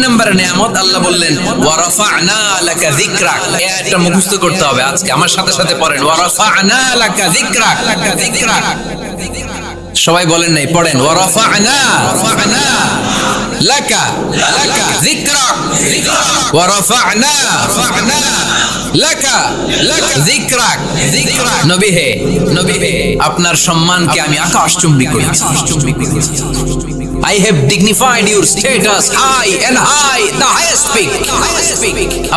নম্বর নিয়ামত আল্লাহ বললেন ওয়া রাফা'না লাকা যিকরাক। এই আয়াতটা মুখস্থ করতে হবে আজকে আমার সাথে সাথে পড়েন ওয়া রাফা'না লাকা যিকরাক। সবাই বলেন নাই, পড়েন ওয়া রাফা'না লাকা যিকরাক ওয়া রাফা'না লাকা যিকরাক। নবী হে আপনার সম্মানকে আমি আকাশচুম্বী করেছি। I have dignified your status high and high, the highest peak.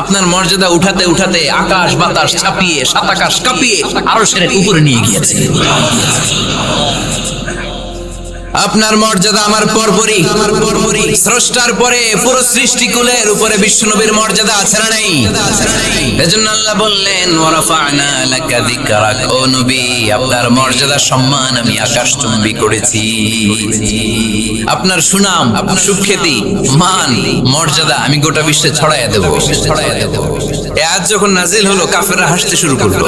আপনার মর্যাদা উঠাতে উঠাতে আকাশ বাতাস ছাপিয়ে সাত আকাশ কাঁপিয়ে আরশের উপরে নিয়ে গিয়েছে। আপনার মর্যাদা আমার পরপরই স্রষ্টার পরে পুরো সৃষ্টিকুলের উপরে বিশ্বনবীর মর্যাদা আছে না নাই? এজন্য আল্লাহ বললেন ওয়া রাফা'না লাকা যিকরাক। ও নবী, আপনার মর্যাদা সম্মান আমি আকাশচুম্বী করেছি। আপনার সুনাম, সুখ্যাতি, মান, মর্যাদা আমি গোটা বিশ্বে ছড়াইয়া দেব। এই আয়াত যখন নাজিল হলো কাফেররা হাসতে শুরু করলো।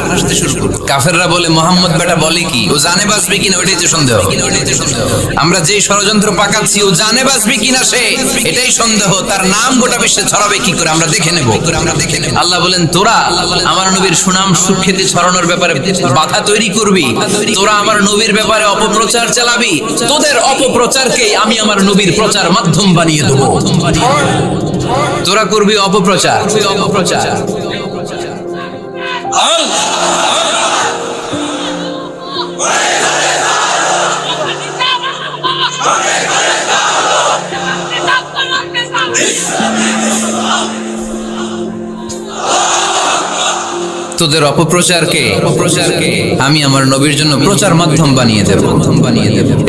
কাফেররা বলে মুহাম্মদ বেটা বলে কি, ও জানে বাঁচবে কিনা ওইটাই তো সন্দেহ। আমরা যেই ষড়যন্ত্র পাকাচ্ছি ও জানে বাঁচবে কিনা সে এটাই সন্দেহ। তার নাম গোটা বিশ্বে ছড়াবে কি করে আমরা দেখে নেব। আল্লাহ বলেন তোরা আমার নবীর সুনাম সুখ্যাতি ছড়ানোর ব্যাপারে বাধা তৈরি করবি, তোরা আমার নবীর ব্যাপারে অপপ্রচার চালাবি, তোদের অপপ্রচারকেই আমি আমার নবীর প্রচার মাধ্যম বানিয়ে দেব। তোরা করবি অপপ্রচার। তোদের অপপ্রচারকে আমি আমার নবীর জন্য প্রচার মাধ্যম বানিয়ে দেব।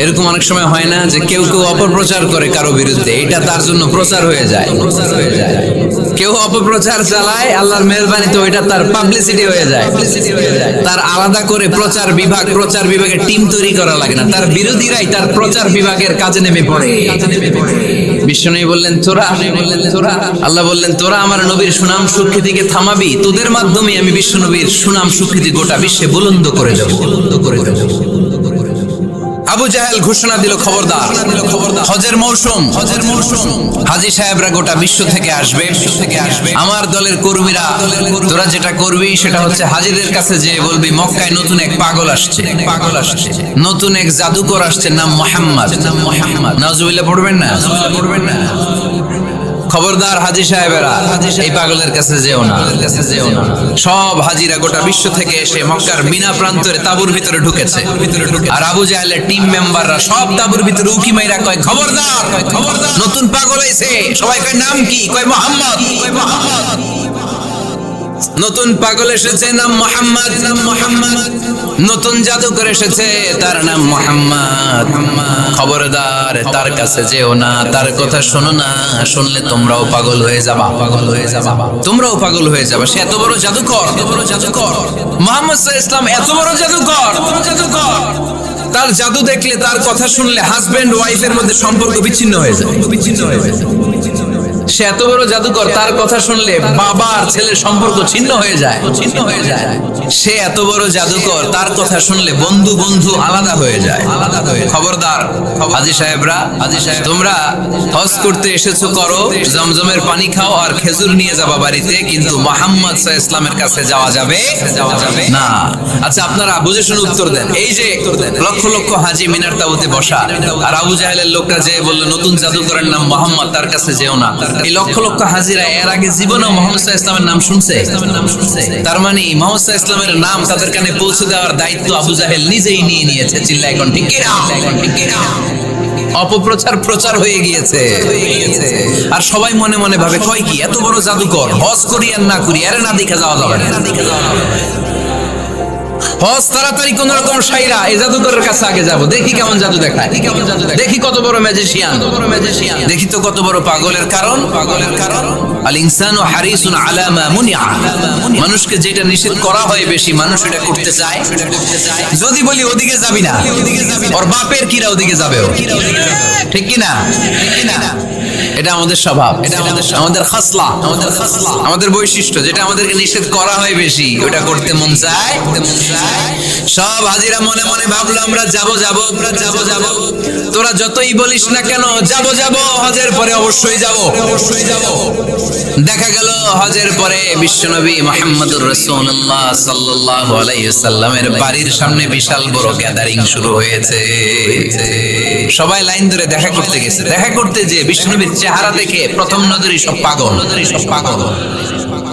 এরকম অনেক সময় হয় না যে কেউ অপপ্রচার করে কারো বিরুদ্ধে, এটা তার জন্য প্রচার হয়ে যায়। কেউ অপপ্রচার চালায়, আল্লাহর মেহেরবানিতে ওইটা তার পাবলিসিটি হয়ে যায়। তার আলাদা করে প্রচার বিভাগের টিম তৈরি করা লাগে না, তার বিরোধীরাই তার প্রচার বিভাগের কাজে নেমে পড়ে। বিশ্বনবী বললেন তোরা, আল্লাহ বললেন তোরা আমার নবীর সুনাম সুখ্যাতিকে থামাবি, তোদের মাধ্যমে আমি বিশ্বনবীর সুনাম সুখ্যাতি গোটা বিশ্বে বুলন্দ করে দেব। আবু জাহেল ঘোষণা দিল, খবরদার, হজের মৌসুম, হাজী সাহেবরা গোটা বিশ্ব থেকে আসবে। আমার দলের কর্মীরা তোরা যেটা করবি সেটা হচ্ছে হাজীদের কাছে যে বলবি মক্কায় নতুন এক পাগল আসছে, নতুন এক জাদুকর আসছে, নাম মুহাম্মদ। নাউজুবিল্লাহ পড়বেন না। খবরদার হাজী সাহেবেরা, এই পাগলের কাছে যেও না। সব হাজীরা গোটা বিশ্ব থেকে এসে মক্কার মিনা প্রান্তরে তাঁবুর ভিতরে ঢুকেছে। আর আবু জাহেলের টিম মেম্বাররা সব তাঁবুর ভিতরে উকি মাইরা কয় খবরদার, নতুন পাগল আইছে। সবাই কয় নাম কি? কয় মুহাম্মদ। নতুন পাগল এসেছে, নাম মুহাম্মদ। নতুন জাদুকর এসেছে, তার নাম মুহাম্মদ। খবরদার তার কাছে যেও না, তার কথা শোনো না, শুনলে তোমরাও পাগল হয়ে যাবা। সে এত বড় জাদুকর, মুহাম্মদ সাল্লাল্লাহু আলাইহি ওয়াসাল্লাম এত বড় জাদুকর। তার জাদু দেখলে, তার কথা শুনলে হাজবেন্ড ওয়াইফের মধ্যে সম্পর্ক বিচ্ছিন্ন হয়ে যায়। সে এত বড় জাদুকর, তার কথা শুনলে বাবা আর ছেলের সম্পর্ক ছিন্ন হয়ে যায়। সে এত বড় জাদুকর, তার কথা শুনলে বন্ধু আলাদা হয়ে যায়। খবরদার হাজী সাহেবরা, তোমরা হজ করতে এসেছো, করো, জমজমের পানি খাও আর খেজুর নিয়ে যাবা বাড়িতে, কিন্তু মুহাম্মদ সাল্লাল্লাহু আলাইহি ওয়াসাল্লামের কাছে যাওয়া যাবে না। আচ্ছা আপনারা বুঝে শুনে উত্তর দেন। এই যে লক্ষ লক্ষ হাজী মিনার তাঁবুতে বসা, আর আবু জাহেলের লোকটা যে বলল নতুন জাদুকরের নাম মুহাম্মদ, তার কাছে যেও না। এই লক্ষ লক্ষ হাজিরা এর আগে জীবনেও মুহাম্মদ সাল্লাল্লাহু আলাইহি ওয়াসাল্লামের নাম শুনছে? তার মানে মুহাম্মদ সাল্লাল্লাহু আলাইহি ওয়াসাল্লামের নাম তাদের কানে পৌঁছে দেওয়ার দায়িত্ব আবু জাহেল নিজেই নিয়ে নিয়েছে। চিল্লায় কোন ঠিক কিনা? অপপ্রচার হয়ে গিয়েছে। আর সবাই মনে মনে ভাবে কয় কি, এত বড় জাদুকর, হজ করি আর না করি এর না দেখে যাওয়া যাবে না। হজ তাড়াতাড়ি কোন রকম সাইরা এই জাদুকরের কাছে আগে যাব, দেখি কেমন জাদু দেখায়, দেখি কত বড় ম্যাজিশিয়ান, দেখি তো কত বড় পাগলের কারণ। আল ইনসানু হারিসুন আলা মা মুনিআ। মানুষকে যেটা নিষেধ করা হয় বেশি, মানুষ এটা করতে চায়। যদি বলি ওদিকে যাবি না, ওর বাপের কিরা ওদিকে যাবে, ঠিক কি না? এটা আমাদের স্বভাব, এটা আমাদের খাসলা, আমাদের বৈশিষ্ট্য, যেটা আমাদেরকে নিষেধ করা হয় বেশি, ওটা করতে মন চায়। সব হাজিরা মনে মনে ভাবলো আমরা যাব। তোরা যতই বলিস না কেন যাব, হজের পরে অবশ্যই যাব। দেখা গেল হজের পরে বিশ্বনবী মুহাম্মদুর রাসূলুল্লাহ সাল্লাল্লাহু আলাইহি ওয়াসাল্লামের বাড়ির সামনে বিশাল বড় গ্যাদারিং শুরু হয়েছে। সবাই লাইন ধরে দেখা করতে গেছে। দেখা করতে যে বিশ্বনবীর চেহারা দেখে প্রথম নজরই সব পাগল।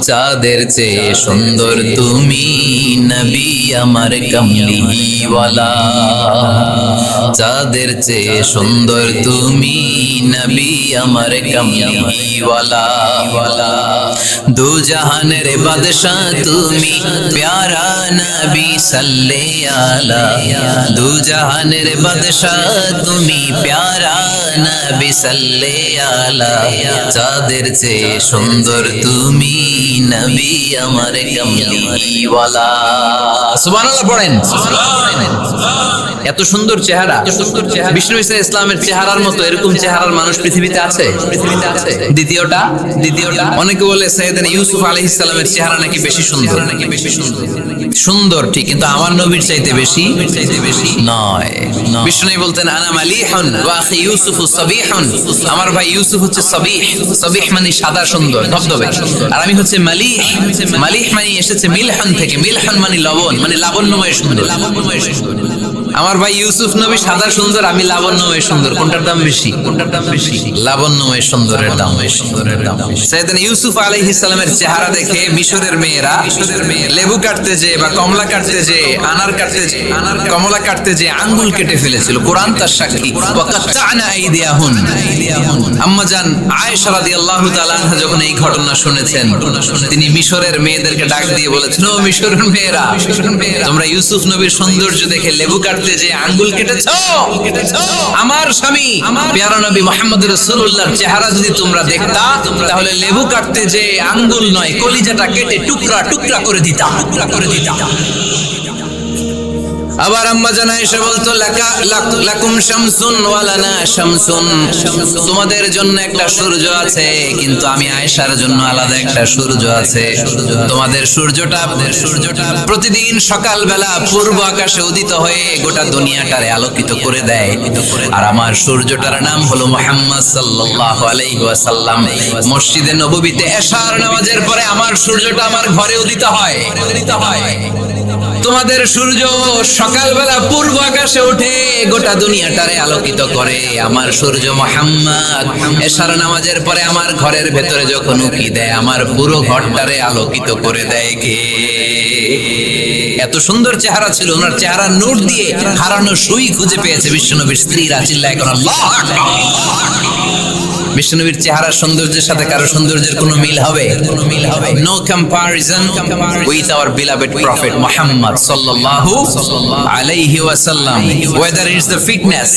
চাঁদের চেয়ে সুন্দর তুমি নবী আমার কামলিওয়ালা, চাঁদের চেয়ে সুন্দর তুমি নবী আমার কামলিওয়ালা, দু জাহানের বাদশাহ তুমি প্যারা নবী সাল্লে আলা, দু জাহানের বাদশাহ তুমি প্যারা নবী সাল্লে আলা, চাঁদের চেয়ে সুন্দর তুমি নবী আমার কামলিওয়ালা। সুবহানাল্লাহ পড়েন। এত সুন্দর চেহারা, বিষ্ণু ঈসা ইসলামের চেহারার মতো এরকম চেহারার মানুষ পৃথিবীতে আছে? দ্বিতীয়টা অনেকে বলে সাইয়েদনা ইউসুফ আলাইহিস সালামের চেহারা নাকি বেশি সুন্দর, ঠিক, কিন্তু আমার নবীর চাইতে বেশি নয়। বিষ্ণু বলতেন আনা মালিহুন ওয়া আখি ইউসুফু সাবিহুন, আমার ভাই ইউসুফ হচ্ছে সাবিহ মানে সাদা সুন্দর ধবধবে, আর আমি হচ্ছে মালিহ মানে এসেছে মিলহান থেকে, মিলহান মানে লবণ, মানে লাবণ্যময় সুন্দর। আমার ভাই ইউসুফ নবী সাদা সুন্দর, আমি লাবণ্যময় সুন্দর। কোনটার দাম বেশি? লাবণ্যময় সুন্দরের দাম বেশি। সাইয়েদনা ইউসুফ আলাইহিস সালামের চেহারা দেখে মিশরের মেয়েরা লেবু কাটতে যে বা কমলা কাটতে যে আনার কাটতে যে কমলা কাটতে যে আঙ্গুল কেটে ফেলেছিল। কোরআন তার সাক্ষী। ওয়াকাত্তা'না আইদিয়াহুন। আম্মা জান আয়েশা রাদিয়াল্লাহু তাআলা আনহা যখন এই ঘটনা শুনেছেন, তিনি মিশরের মেয়েদেরকে ডাক দিয়ে বলেছেন, ও মিশরের মেয়েরা, তোমরা ইউসুফ নবীর সৌন্দর্য দেখে লেবু কাটতে যে আঙ্গুল কেটেছো, আমার স্বামী প্যারা নবী মুহাম্মদ রাসূলুল্লাহর চেহারা যদি তোমরা দেখতা, তাহলে লেবু কাটতে যে আঙ্গুল নয়, কলিজাটা কেটে টুকরা করে দিতা। আবার আম্মা জান আয়েশা বলতো লাকুম শামসুন ওয়া লানা শামসুন, তোমাদের জন্য একটা সূর্য আছে, কিন্তু আমি আয়েশার জন্য আলাদা একটা সূর্য আছে। তোমাদের সূর্যটা প্রতিদিন সকালবেলা পূর্ব আকাশে উদিত হয়ে গোটা দুনিয়াটারে আলোকিত করে দেয়, আর আমার সূর্যটার নাম হলো মুহাম্মদ সাল্লাল্লাহু আলাইহি ওয়াসাল্লাম। মসজিদে নববীতে এশার নামাজের পরে আমার সূর্যটা আমার ঘরে উদিত হয়। তোমাদের সূর্য সকালবেলা পূর্ব আকাশে উঠে গোটা দুনিয়াটারে আলোকিত করে, আমার সূর্য মুহাম্মদ এশার নামাজের পরে আমার ঘরের ভেতরে যখন উকি দেয়, আমার পুরো ঘরটারে আলোকিত করে দেয় কে? এত সুন্দর চেহারা ছিল, ওনার চেহারার নূর দিয়ে হারানো সুই খুঁজে পেয়েছে বিশ্বনবীর স্ত্রীরা। চিল্লায় কোন আল্লাহু আকবার। বিশ্বনবীর চেহারার সৌন্দর্যের সাথে কারো সৌন্দর্যের কোনো মিল হবে? No comparison with our beloved prophet Muhammad সাল্লাল্লাহু আলাইহি ওয়াসাল্লাম। whether it's the fitness,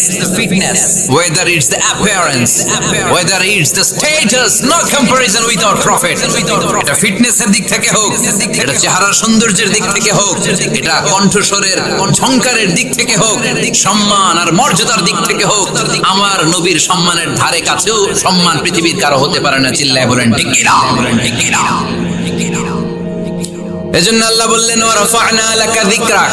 whether it's the appearance, whether it's the status, no comparison with our prophet. এটা ফিটনেসের দিক থেকে হোক, এটা চেহারার সৌন্দর্যের দিক থেকে হোক, এটা কণ্ঠস্বরের ঝংকারের দিক থেকে হোক, সম্মান আর মর্যাদার দিক থেকে হোক, আমার নবীর সম্মানের ধারে কাছেও সম্মান পৃথিবীর কারো হতে পারে না। চিল্লায় বলেন ঠিক কিনা? এজন্য আল্লাহ বললেন ওয়ারাফা'না লাকা যিকরাক,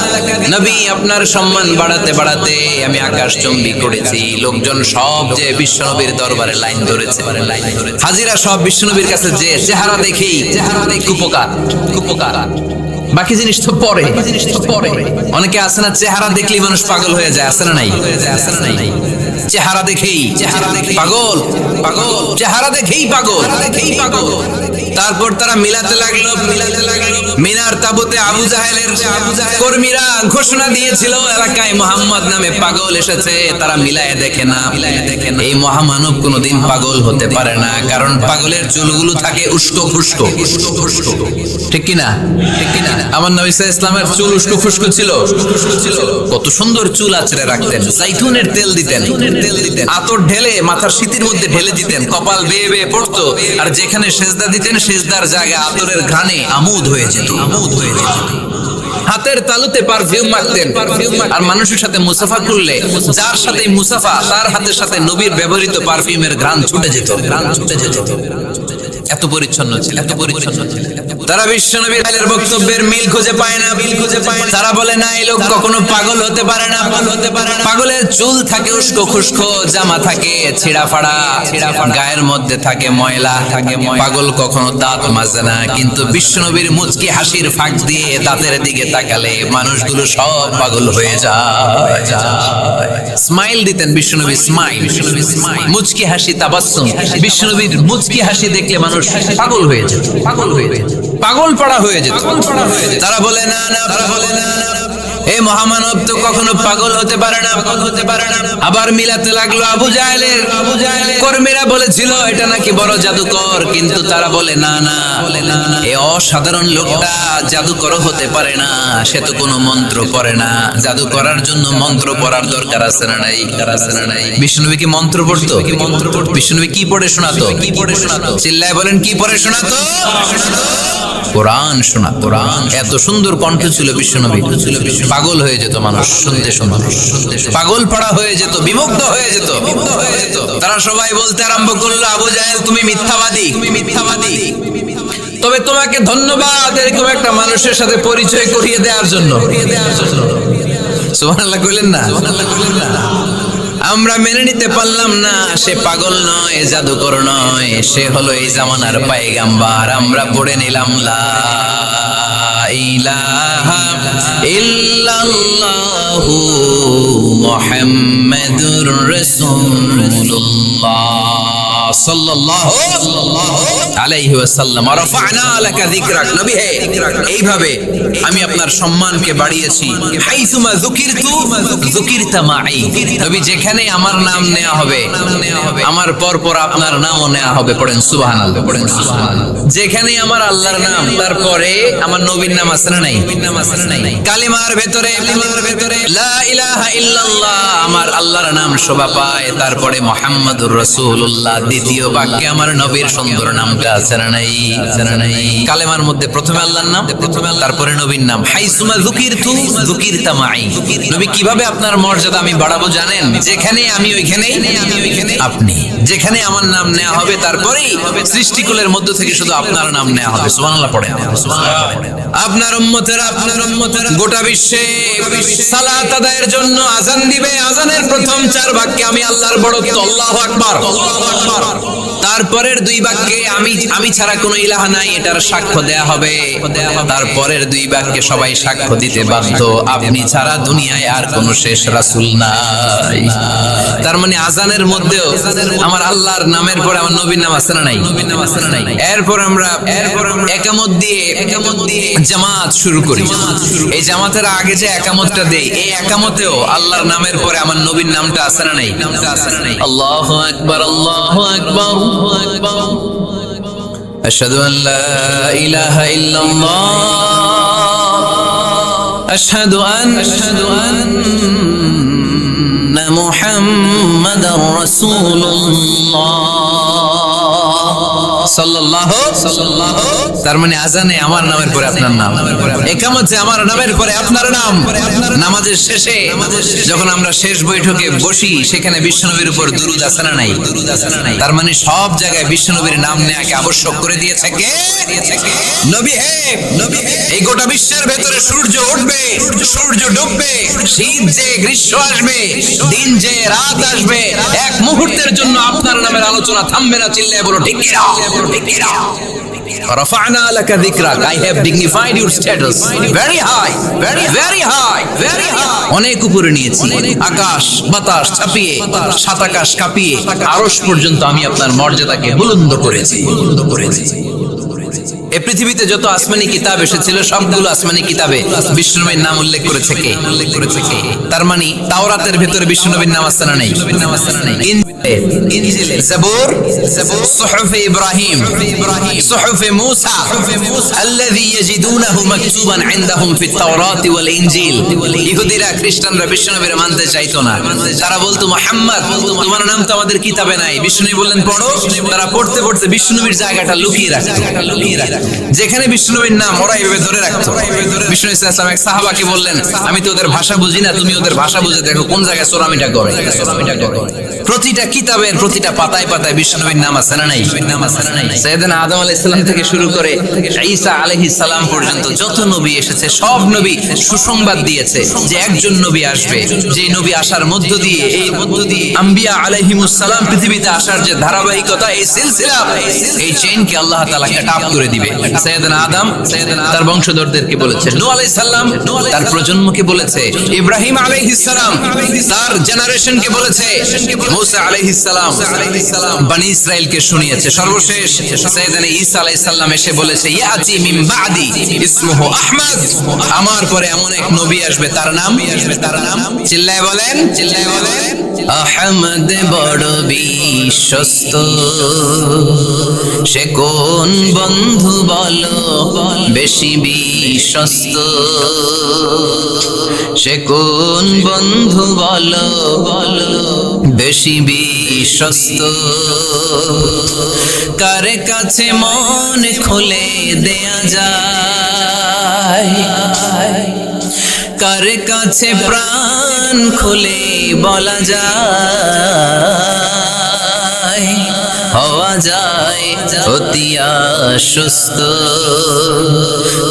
নবী আপনার সম্মান বাড়াতে বাড়াতে আমি আকাশচুম্বী করেছি। লোকজন সব যে বিশ্বনবীর দরবারে লাইন ধরেছে, হাজিরা সব বিশ্বনবীর কাছে যে চেহারা দেখেই কুপকার। বাকি জিনিস তো পরে। অনেকে আছে না, চেহারা দেখলেই মানুষ পাগল হয়ে যায়, আছে না নাই? চেহারা দেখেই পাগল, চেহারা দেখেই পাগল। তারপর তারা মিলাতে লাগলো। মিনার তাবুতে আবু জাহেলের কর্মীরা ঘোষণা দিয়েছিল এলাকায় মুহাম্মদ নামে পাগল এসেছে। তারা মিলায়ে দেখে না, এই মহামানব কোনোদিন পাগল হতে পারে না, কারণ পাগলের চুলগুলো থাকে উস্কো খুস্কো। ঠিক কিনা? আমার নবী সাল্লাল্লাহু আলাইহি ওয়াসাল্লামের চুল উস্কো খুস্কো ছিল। কত সুন্দর চুল আঁচড়ে রাখতেন, জাইতুনের তেল দিতেন, আতর ঢেলে মাথার শীতের মধ্যে ঢেলে দিতেন, কপাল বেয়ে বেয়ে পড়তো, আর যেখানে সেজদা দিতেন সেজদার জায়গা আতরের ঘ্রাণে আমোদ হয়ে যেত। হাতের তালুতে পারফিউম মাখতেন, আর মানুষের সাথে মুসাফা করলে যার সাথে মুসাফা তার হাতের সাথে নবীর ব্যবহৃত পারফিউমের ঘ্রাণ ছুটে যেত। এত পরিচ্ছন্ন ছিল, এত পরিচ্ছন্ন ছিল। তারা বিশ্বনবীর বক্তব্যের মিল খুঁজে পায় না। তারা বলে না, এই লোক কখনো পাগল হতে পারে না। পাগলের চুল থাকে উস্কো খুস্কো, জামা থাকে ছিঁড়া ফাড়া, গায়ের মধ্যে থাকে ময়লা। পাগল কখনো দাঁত মাজে না, কিন্তু বিশ্বনবীর মুচকি হাসির ফাঁক দিয়ে দাঁতের দিকে তাকালে মানুষগুলো সব পাগল হয়ে যায়। স্মাইল দিতেন বিশ্বনবী, স্মাইল, মুচকি হাসি, তাবাসসুম। বিশ্বনবীর মুচকি হাসি দেখলে মানুষ পাগল হয়ে যেত, পাগল পাড়া হয়ে যেত। তারা বলে না, তারা বলে না, এই মহামানব তো কখনো পাগল হতে পারে না, পাগল হতে পারে না। আবার মিলাতে লাগলো আবু জাহেলের কর্মীরা বলেছিল এটা নাকি বড় জাদুকর, কিন্তু তারা বলে না, না, এই অসাধারণ লোকটা জাদুকর হতে পারে না, সে তো কোনো মন্ত্র পড়ে না। জাদু করার জন্য মন্ত্র পড়ার দরকার আছে না নাই? বিষ্ণুনবী কি মন্ত্র পড়তো? বিষ্ণুনবী কি পড়ে শোনাতো? কি পড়ে শোনাতো? চিল্লায় বলেন, কি পড়ে শোনাতো? কোরআন শোনা। কোরআন এত সুন্দর কণ্ঠ ছিল বিশ্বনবী, পাগল হয়ে যেত মানুষ শুনতে শুনতে, পাগল পাড়া হয়ে যেত, বিমুগ্ধ হয়ে যেত। তারা সবাই বলতে আরম্ভ করলো, আবু জাহেল তুমি মিথ্যাবাদী, তুমি মিথ্যাবাদী। তবে তোমাকে ধন্যবাদ এরকম একটা মানুষের সাথে পরিচয় করিয়ে দেওয়ার জন্য। সুবহানাল্লাহ কইলেন না? আমরা মেনে নিতে পারলাম না সে পাগল নয়, জাদুকর নয়, সে হলো এই জামানার পয়গাম্বার। আমরা পড়ে নিলাম লা ইলাহা ইল্লাল্লাহু মুহাম্মাদুর রাসূলুল্লাহ সাল্লাল্লাহু আলাইহি ওয়াসাল্লাম। রাফা'না লাকা যিকরাক, নবী হে এইভাবে আমি আপনার সম্মানকে বাড়িয়েছি। হাইসুমা যুকিরতু যুকিরতা মাই, নবী যেখানে আমার নাম নেওয়া হবে, আমার পর আপনার নামও নেওয়া হবে। পড়েন সুবহানাল্লাহ, পড়েন সুবহানাল্লাহ। যেখানে আমার আল্লাহর নাম, তারপরে আমার নবীর নাম আছে না নাই? কালিমার ভেতরে লা ইলাহা ইল্লাল্লাহ আমার আল্লাহর নাম শোভা পায়, তারপরে মুহাম্মাদুর রাসূলুল্লাহ দ্বিতীয় বাক্যে আমার নবীর সুন্দর নামটা আছে না নাই? কালেমার মধ্যে প্রথমে আল্লাহর নাম, তারপরে নবীর নাম। হাইসুমা যুকিরতু যুকিরতা মাই, নবী কিভাবে আপনার মর্যাদা আমি বাড়াবো জানেন? যেখানে আমি ওইখানেই আপনি, যেখানে আমার নাম নেওয়া হবে তারপরেই সৃষ্টিকুলের মধ্য থেকে শুধু আপনার নাম নেওয়া হবে। সুবহানাল্লাহ পড়েন। আপনার উম্মতেরা গোটা বিশ্বে সালাত আদায়ের জন্য আযান দিবে, আযানের প্রথম 4 বাক্যে আমি আল্লাহর বড়ত্ব, আল্লাহু আকবার, তারপরের 2 বাক্যে আমি ছাড়া কোনো ইলাহ নাই এটার সাক্ষ্য দেয়া হবে, তারপরের 2 বাক্যে সবাই সাক্ষ্য দিতে বাধ্য আপনি ছাড়া দুনিয়ায় আর কোনো শেষ রাসূল নাই। তার মানে আযানের মধ্যেও আমার আল্লাহর নামের পরে আমার নবীর নাম আছে না নাই? এরপর আমরা একামত দিয়ে জামাত শুরু করি। এই জামাতের আগে যে একামতটা দেই, এই একামতেও আল্লাহর নামের পরে আমার নবীর নামটা আছে না নাই? আল্লাহু আকবার, আল্লাহু আকবার, আশহাদু আন লা ইলাহা ইল্লাল্লাহ, আশহাদু আন্না মুহাম্মাদার রাসূলুল্লাহ সাল্লাল্লাহু। তার মানে আযানে আমার নামের পরে আপনার নাম, ইকামতে আমার নামের পরে আপনার নাম। নামাজের শেষে যখন আমরা শেষ বৈঠকে বসি, সেখানে বিশ্বনবীর উপর দুরূদ আছে না নাই? তার মানে সব জায়গায় বিশ্বনবীর নাম নেওয়াকে আবশ্যক করে দিয়েছে কে? নবী হে, এই গোটা বিশ্বের ভেতরে সূর্য উঠবে, সূর্য ডুববে, শীত যে গ্রীষ্ম আসবে, দিন যে রাত আসবে, এক মুহূর্তের জন্য আপনার নামের আলোচনা থামবে না। চিল্লায়ে বলো ঠিক কি না? রাফা'না লাকা যিকরাক, I have dignified your status very high, very high, very high। অনেক উপরে নিয়েছি, আকাশ বাতাস ছাপিয়ে, সাত আকাশ কাঁপিয়ে আরশ পর্যন্ত আমি আপনার মর্যাদাকে বুলন্দ করেছি। এই পৃথিবীতে যত আসমানি কিতাব এসেছিল সবগুলো আসমানি কিতাবে বিষ্ণুনবীর নাম উল্লেখ করেছে কে? তার মানে তাওরাতের ভেতরে বিষ্ণুনবীর নাম আছে না নাই? ইনজিল, জাবুর, সুহুফ ইব্রাহিম, সুহুফ মূসা, আল্লাযী ইয়াজিদুনাহু মাকতুবান ইনদাহুম ফিত তাওরাত ওয়াল ইনজিল। ইহুদিরা খ্রিস্টানরা বিশ্বনবীর মানতে চাইতো না। তারা বলতো মুহাম্মদ, তোমার নাম তো আমাদের কিতাবে নাই। বিশ্বনবী বললেন পড়ো। তারা পড়তে পড়তে বিশ্বনবীর জায়গাটা লুকিয়ে রাখতো। যেখানে বিশ্বনবীর নাম ওরা এইভাবে ধরে রাখতো। বিশ্বনবী সাল্লাল্লাহু আলাইহি ওয়াসাল্লাম এক সাহাবাকে বললেন, আমি তো ওদের ভাষা বুঝি না, তুমি ওদের ভাষা বুঝে দেখো কোন জায়গায় সোরামিটা করে। প্রতিটা কিতাবের প্রতিটা পাতায় পাতায় বিশ্বনবীর নাম আছে না নাই? সাইয়েদনা আদম আলাইহিস সালাম থেকে শুরু করে ঈসা আলাইহিস সালাম পর্যন্ত যত নবী এসেছে সব নবী সুসংবাদ দিয়েছে যে একজন নবী আসবে, যে নবী আসার মধ্য দিয়ে আম্বিয়া আলাইহিমুস সালাম পৃথিবীতে আসার যে ধারাবাহিকতা, এই সিলসিলা, এই চেইনকে আল্লাহ তাআলা কাট অফ করে দিবে। সাইয়েদনা আদম তার বংশধরদেরকে বলেছে, নূহ আলাইহিস সালাম তার প্রজন্মকে বলেছে, ইব্রাহিম আলাইহিস সালাম তার জেনারেশনকে বলেছে, মূসা আলাইহিস সালাম বনি ইসরাইলকে শুনিয়েছে। সর্বশেষ সাইয়েদনা ঈসা আলাইহিস সালাম এসে বলেছে, ইয়াতি মিন বাদি ইসমুহু আহমদ, আমার পরে এমন এক নবী আসবে তার নাম চিল্লায়ে বলেন আহমদ। বড় বিশ্বস্ত, সে কোন বন্ধু বলো বেশি বিশ্বস্ত, সে কোন বন্ধু বলো বেশি বিশ্বস্ত, কার কাছে মন খুলে দেয়া যায়, কার কাছে প্রাণ খুলে বলা যায়, হওয়া যায় অতি আশ্বস্ত,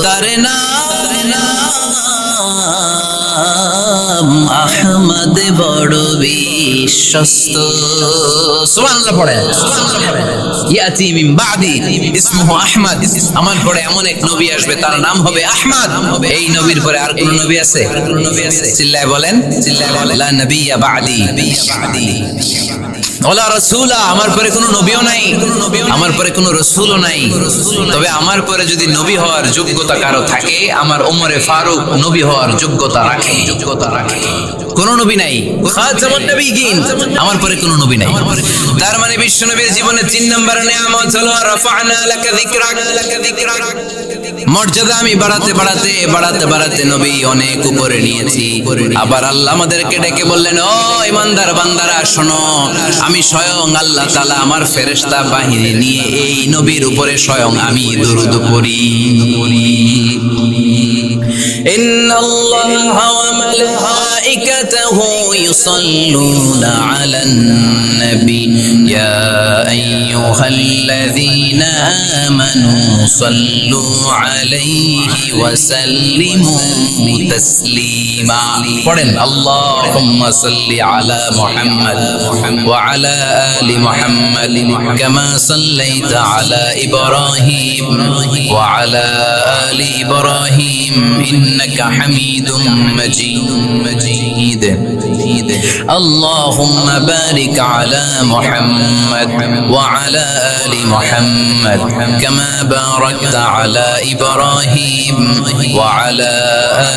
তার নাম আহমদ বড় বিশ্বস্ত। সুবহানাল্লাহ পড়েন। ইয়াতি মিন বাদি ইসমুহু আহমদ, আমার পরে এমন এক নবী আসবে তার নাম হবে আহমদ। এই নবীর পরে আর কোন নবী আছে? চিল্লায়ে বলেন লা নবিয়্যা বাদি ওয়ালা রাসূলা, আমার পরে কোনো নবীও নাই, আমার পরে কোনো রাসূলও নাই। তবে আমার পরে যদি নবী হওয়ার যোগ্যতা কারো থাকে, আমার ওমরে ফারুক নবী হওয়ার যোগ্যতা রাখে। কোন নবী নাই, খাতামুন নবিয়্যিন, আমার পরে কোনো নবী নাই। তার মানে বিশ্বনবীর জীবনে 3 নম্বর নিয়ামত হলো রাফা'না লাকা যিকরাক, মর্যাদা আমি বাড়াতে নবী অনেক উপরে নিয়েছি। আবার আল্লাহ আমাদেরকে ডেকে বললেন, ও ইমানদার বান্দারা শোনো, আমি স্বয়ং আল্লাহ তাআলা আমার ফেরেশতা বাহিনী নিয়ে এই নবীর উপরে স্বয়ং আমি দরুদ পড়ি। ইন্নাল্লাহা ওয়া মালাইকাতাহু ইউসাল্লুনা আলান নবী ইয়া আইয়ুহাল্লাযীনা আমানু সাল্লু আলাইহি ওয়া সাল্লিমু তাসলিমা। পড়েন আল্লাহুম্মা সাল্লি আলা মুহাম্মাদ ওয়া আলা আলি মুহাম্মাদ কামা সাল্লাইতা আলা ইব্রাহিম ওয়া আলা আলি ইব্রাহিম ইন্নাকা হামিদুম মাজিদ। আল্লাহুম্মা বারিক আলা মুহাম্মাদ ওয়া আলা আলি মুহাম্মাদ কামা বারাকতা আলা ইব্রাহিম ওয়া আলা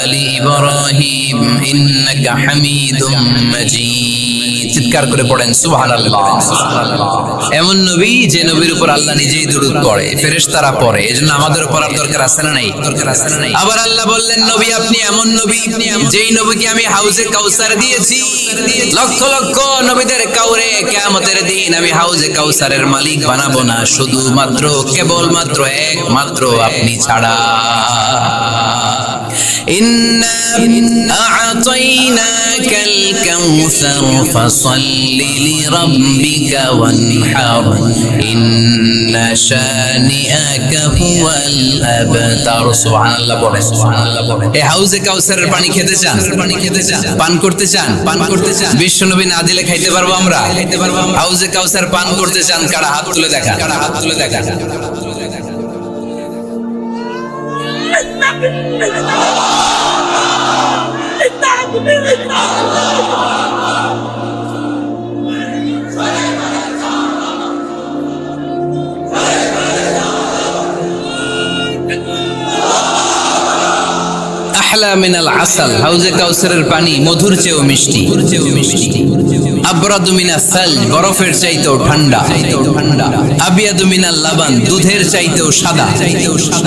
আলি ইব্রাহিম ইন্নাকা হামিদুম মাজিদ। চিৎকার করে পড়েন সুবহানাল্লাহ। এমন নবী যে নবীর উপর আল্লাহ নিজেই দরুদ পড়ে, ফেরেশতারা পড়ে, এজন্য আমাদের পড়ার দরকার আছে না নাই? আবার আল্লাহ বললেন, নবী আপনি এমন নবী যেই নবীকে আমি হাউজে কাউসার দিয়েছি, লক্ষ লক্ষ নবীদের কাউরে কিয়ামতের দিন আমি হাউজে কাউসারের মালিক বানাবো না, শুধুমাত্র কেবলমাত্র একমাত্র আপনি ছাড়া। ইন্না আ'তাইনাকাল কাউসার ফাসাল্লি লিরাব্বিকা ওয়ানহার ইন্না শানিআকা হুয়াল আবতার। সুবহানাল্লাহ পড়েন। এই হাউজে কাউসারের পানি খেতে চান? পান করতে চান? বিশ্বনবী না দিলে খাইতে পারবো আমরা? হাউজে কাউসার পান করতে চান কারা? হাত তুলে দেখা। আহলা মিনাল আসাল, হাউজে কাউসারের পানি মধুর চেয়েও মিষ্টি। আবরাদু মিনাস সালজ, বরফের চাইতেও ঠান্ডা, আবিয়াদু মিনাল লাবান, দুধের চাইতেও সাদা।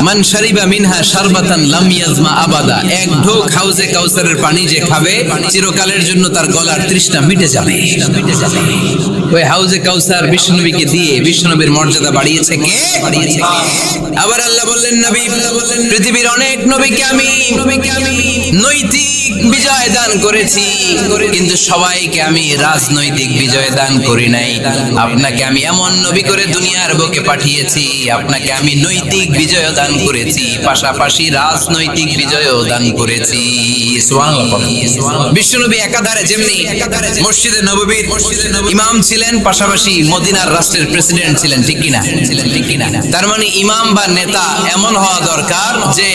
মান শারিবা মিনহা শারবাতান লাম ইয়াজমা আবাদা, এক ঢোক হাউজে কাউসারের পানি যে খাবে চিরকালের জন্য তার গলার তৃষ্ণা মিটে যাবে। ওই হাউজে কাউসার বিশ্বনবীকে দিয়ে বিশ্বনবীর মর্যাদা বাড়িয়েছে কে? আবার আল্লাহ বললেন, নবী পৃথিবীর অনেক নবীকে আমি নৈতিক বিজয় দান করেছি, কিন্তু সবাইকে আমি রাজনৈতিক বিজয় দান করি নাই। আপনাকে আমি এমন নবী করে দুনিয়ার বুকে পাঠিয়েছি, আপনাকে আমি নৈতিক বিজয় দান করেছি, পাশাপাশি রাজনৈতিক বিজয়ও দান করেছি। সুবহানাল্লাহ। বিশ্বনবী একাধারে যেমনি মসজিদে নববীর ইমাম ছিলেন, পাশাপাশি মদিনার রাষ্ট্রের প্রেসিডেন্ট ছিলেন, ঠিক কিনা? তার মানে ইমাম বা নেতা এমন হওয়া দরকার যে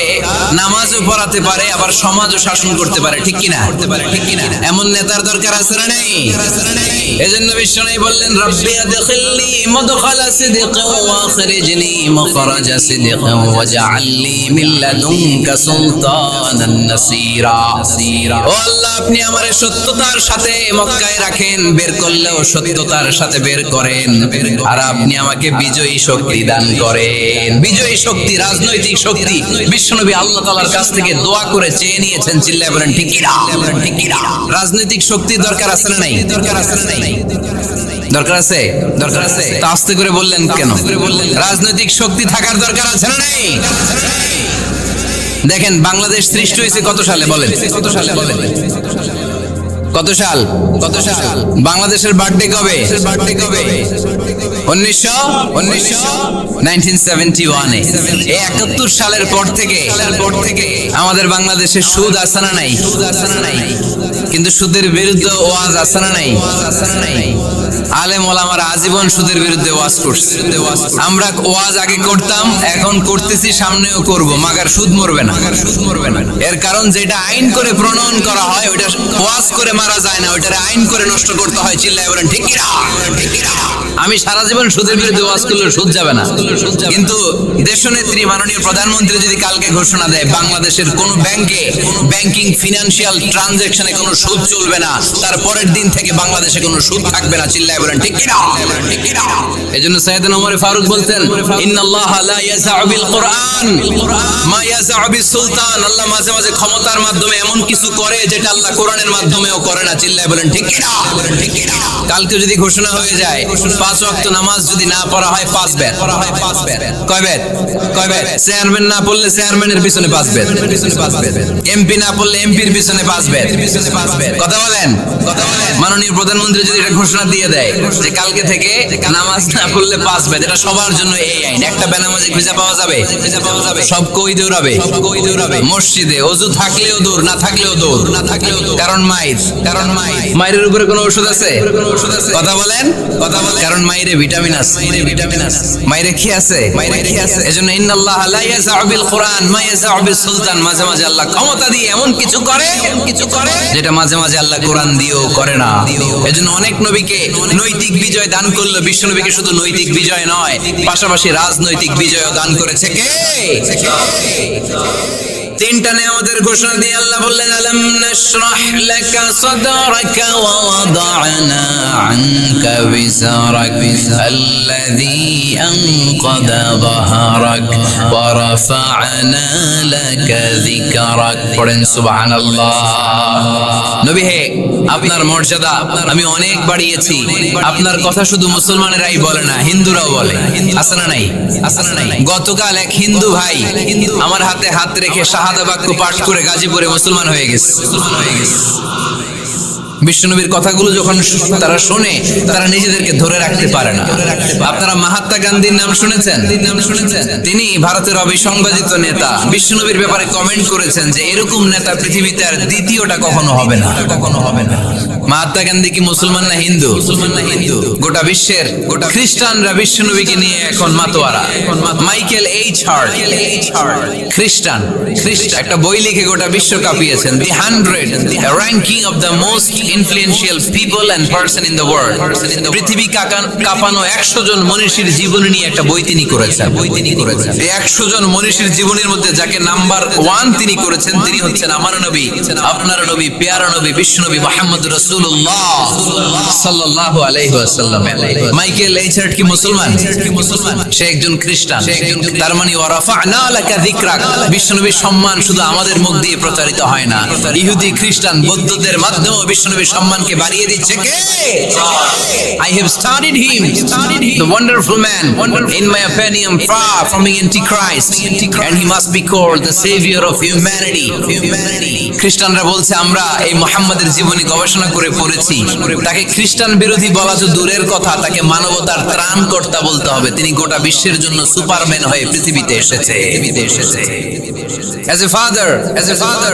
নামাজও পড়াতে পারে, আবার সমাজও শাসন করতে পারে, ঠিক কিনা? এমন নেতার দরকার আছে না নেই? এজন্য বিশ্বনবী বললেন, রব্বি আদখিলনি মুদখালা সিদকিন ওয়া আখরিজনি মুখরাজা সিদকিন ওয়াজআলনি মিন লাদুনকা সুলতানান নাসীরা। ও আল্লাহ, আপনি আমারে সত্যতার সাথে মক্কায় রাখেন, বের করলেও সত্যতার সাথে বের করেন, আর আপনি আমাকে বিজয়ী শক্তি দান করেন। বিজয়ী শক্তি, রাজনৈতিক শক্তি বিশ্বনবী আল্লাহ তাআলার কাছ থেকে দোয়া করে চেয়ে নিয়েছেন। চিল্লায়ে বলেন ঠিক কিনা? রাজনৈতিক শক্তি দরকার আছে না নাই? দরকার আছে না নাই? দরকার আছে, দরকার আছে। তা আস্তে করে বললেন কেন? রাজনৈতিক শক্তি থাকার দরকার আছে না নাই? দেখেন, বাংলাদেশ সৃষ্টি হয়েছে কত সালে বলেন? কত সালে বলেন? কত সাল? কত সাল? বাংলাদেশের বার্থডে কবে? 1971 এ। 71 সালের পর থেকে আমাদের বাংলাদেশে সুদ আছে না নাই? কিন্তু সুদের বিরুদ্ধে ওয়াজ আছে না নাই? আলেম ওলামারা আজীবন সুদের বিরুদ্ধে ওয়াজ করছে। আমরা ওয়াজ আগে করতাম, এখন করতেছি, সামনেও করব, মাগার সুদ মরবে না। এর কারণ যেটা আইন করে প্রণয়ন করা হয় ওইটা ওয়াজ করে মারা যায় না, ওইটারে আইন করে নষ্ট করতে হয়। চিল্লায়ে বলেন ঠিক কিনা? আমি সারা জীবন সুদের বিরুদ্ধে ওয়াজ করলে সুদ যাবে না, কিন্তু দেশনেত্রী মাননীয় প্রধানমন্ত্রী যদি কালকে ঘোষণা দেয় বাংলাদেশের কোন ব্যাংকে ব্যাংকিং ফিনান্সিয়াল ট্রানজাকশনে কোনো সুদ চলবে না, তার পরের দিন থেকে বাংলাদেশে কোনো সুদ থাকবে না। চিল্লায়ে বলেন ঠিক কিনা? এজন্য সাইয়েদনা ওমর ফারুক বলতেন, ইন্নাল্লাহা লা ইয়াসাউ বিল কুরআন মা ইয়াসাউ বিস সুলতান। আল্লাহ মাঝে মাঝে ক্ষমতার মাধ্যমে এমন কিছু করে যেটা আল্লাহ কোরআনের মাধ্যমেও করে না। চিল্লায়ে বলেন ঠিক কিনা? কালকে যদি ঘোষণা হয়ে যায় 5 ওয়াক্ত নামাজ যদি না পড়া হয় 5 বেত। কয় বেত? কয় বেত? চেয়ারম্যান না পড়লে চেয়ারম্যানের পিছনে 5 বেত, এমপি না পড়লে এমপির পিছনে 5 বেত। কথা বলেন? মাননীয় প্রধানমন্ত্রী যদি এটা ঘোষণা দিয়ে দেয় যে কালকে থেকে নামাজ না পড়লে 5 বেত, এটা সবার জন্য এই আইন। একটা বেনামাজি খুঁজে পাওয়া যাবে? সব কই দৌড়াবে? মসজিদে ওযু থাকলেও দৌড়, না থাকলেও দৌড়। কারণ মায়ের উপরে কোনো ওষুধ আছে? কথা বলেন? কারণ মায়ের ভিটামিন আছে। মায়ের কি আছে? এজন্য ইন্নাল্লাহা লা ইয়াসাউ বিল কুরআন মা ইয়াসাউ বিস সুলতান। মাঝে মাঝে আল্লাহ ক্ষমতা দিয়ে এমন কিছু করে যেটা মাঝে মাঝে আল্লাহ কোরআন দিয়েও করে না। এজন্য অনেক নবীকে নৈতিক বিজয় দান করলো। বিশ্ব নবীকে শুধু নৈতিক বিজয় নয়, পাশাপাশি রাজনৈতিক বিজয়ও দান করেছে কে? তিনটা নিয়ামতের ঘোষণা দিয়ে আল্লাহ বললেন, আলাম নাশরাহ লাকা সাদরাকা ওয়া ওয়াদা'না আনকা বিজরাক আল্লাযী আনকাদা যাহরাক ওয়া রাফা'না লাকা যিকরাক। পড়েন সুবহানাল্লাহ। নবী হে, আপনার মর্যাদা আমি অনেক বাড়িয়েছি। আপনার কথা শুধু মুসলমানেরাই বলে না, হিন্দুরাও বলে। আছে না নাই? গতকাল এক হিন্দু ভাই আমার হাতে হাত রেখে শাহাদা বাক্য পাঠ করে গাজীপুরে মুসলমান হয়ে গেছে। বিশ্বনবীর কথাগুলো যখন তারা শোনে, তারা নিজেদেরকে ধরে রাখতে পারে না। আপনারা মহাত্মা গান্ধীর নাম শুনেছেন? তিনি ভারতের অবিসংবাদিত নেতা। বিশ্বনবীর ব্যাপারে কমেন্ট করেছেন যে এরকম নেতা পৃথিবীতে আর দ্বিতীয়টা কখনো হবে না। মহাত্মা গান্ধী কি মুসলমান না হিন্দু? গোটা বিশ্বের খ্রিস্টানরা বিশ্বনবীকে নিয়ে এখন মাতোয়ারা। মাইকেল এইচ হার্ট খ্রিস্টান একটা বই লিখে গোটা বিশ্ব কাঁপিয়েছেন। দি 100 ranking of the most influential people and person in the world। পৃথিবী কাঁপানো 100 জন মনীষীর জীবনী নিয়ে একটা বই তিনি করেছেন। এই 100 জন মনীষীর জীবনের মধ্যে যাকে নাম্বার 1 তিনি করেছেন, তিনি হচ্ছেন আমার নবী, আপনার নবী, পেয়ারা নবী, বিশ্বনবী মুহাম্মদ রাসূল রাসূলুল্লাহ সাল্লাল্লাহু আলাইহি ওয়াসাল্লাম। মাইকেল এইচার্ট কি মুসলমান? সে একজন খ্রিস্টান। তার মানে ওয়া রাফা'না লাকা যিকরাক, বিশ্বনবীর সম্মান শুধু আমাদের মুখ দিয়ে প্রচারিত হয় না, ইহুদি খ্রিস্টান বৌদ্ধদের মাধ্যমেও বিশ্বনবীর সম্মানকে বাড়িয়ে দিচ্ছে কে? I have studied him, the wonderful man, in my opinion far from the antichrist, and he must be called the savior of humanity. খ্রিস্টানরা বলছে আমরা এই মুহাম্মাদের জীবনী গবেষণা করে পড়েছি, তাকে খ্রিস্টান বিরোধী বলা তো দূরের কথা, তাকে মানবতার ত্রাণকর্তা বলতে হবে। তিনি গোটা বিশ্বের জন্য সুপারম্যান হয়ে পৃথিবীতে এসেছে। As a father,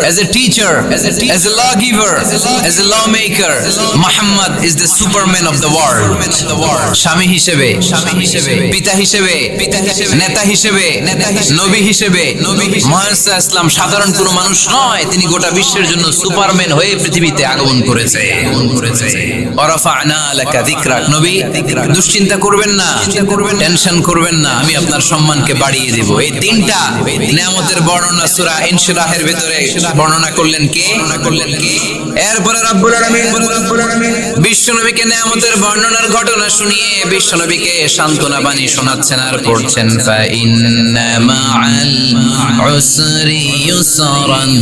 as a teacher, as a lawgiver, as a lawmaker, Muhammad is the superman of the world. স্বামী হিসেবে, পিতা হিসেবে, নেতা হিসেবে, নবী হিসেবে, মুহাম্মদ ইসলাম সাধারণ কোনো মানুষ নয়, তিনি গোটা বিশ্বের জন্য সুপারম্যান হয়ে পৃথিবীতে আগমন করেছে। ওয়ারাফা'না লাকা যিকরাক, নবী দুশ্চিন্তা করবেন না, টেনশন করবেন না, আমি আপনার সম্মানকে বাড়িয়ে দেব। এই তিনটা নিয়ামতের বর্ণনা সূরা ইনশিরাহের ভিতরে বর্ণনা করলেন কে? এরপরে রব্বুল আলামিন বিশ্বনবীকে নিয়ামতের বর্ণনার ঘটনা শুনিয়ে বিশ্বনবীকে সান্ত্বনা বাণী শোনাচ্ছেন আর পড়ছেন ফা ইন্না মা'আল উসরি ইউসরান,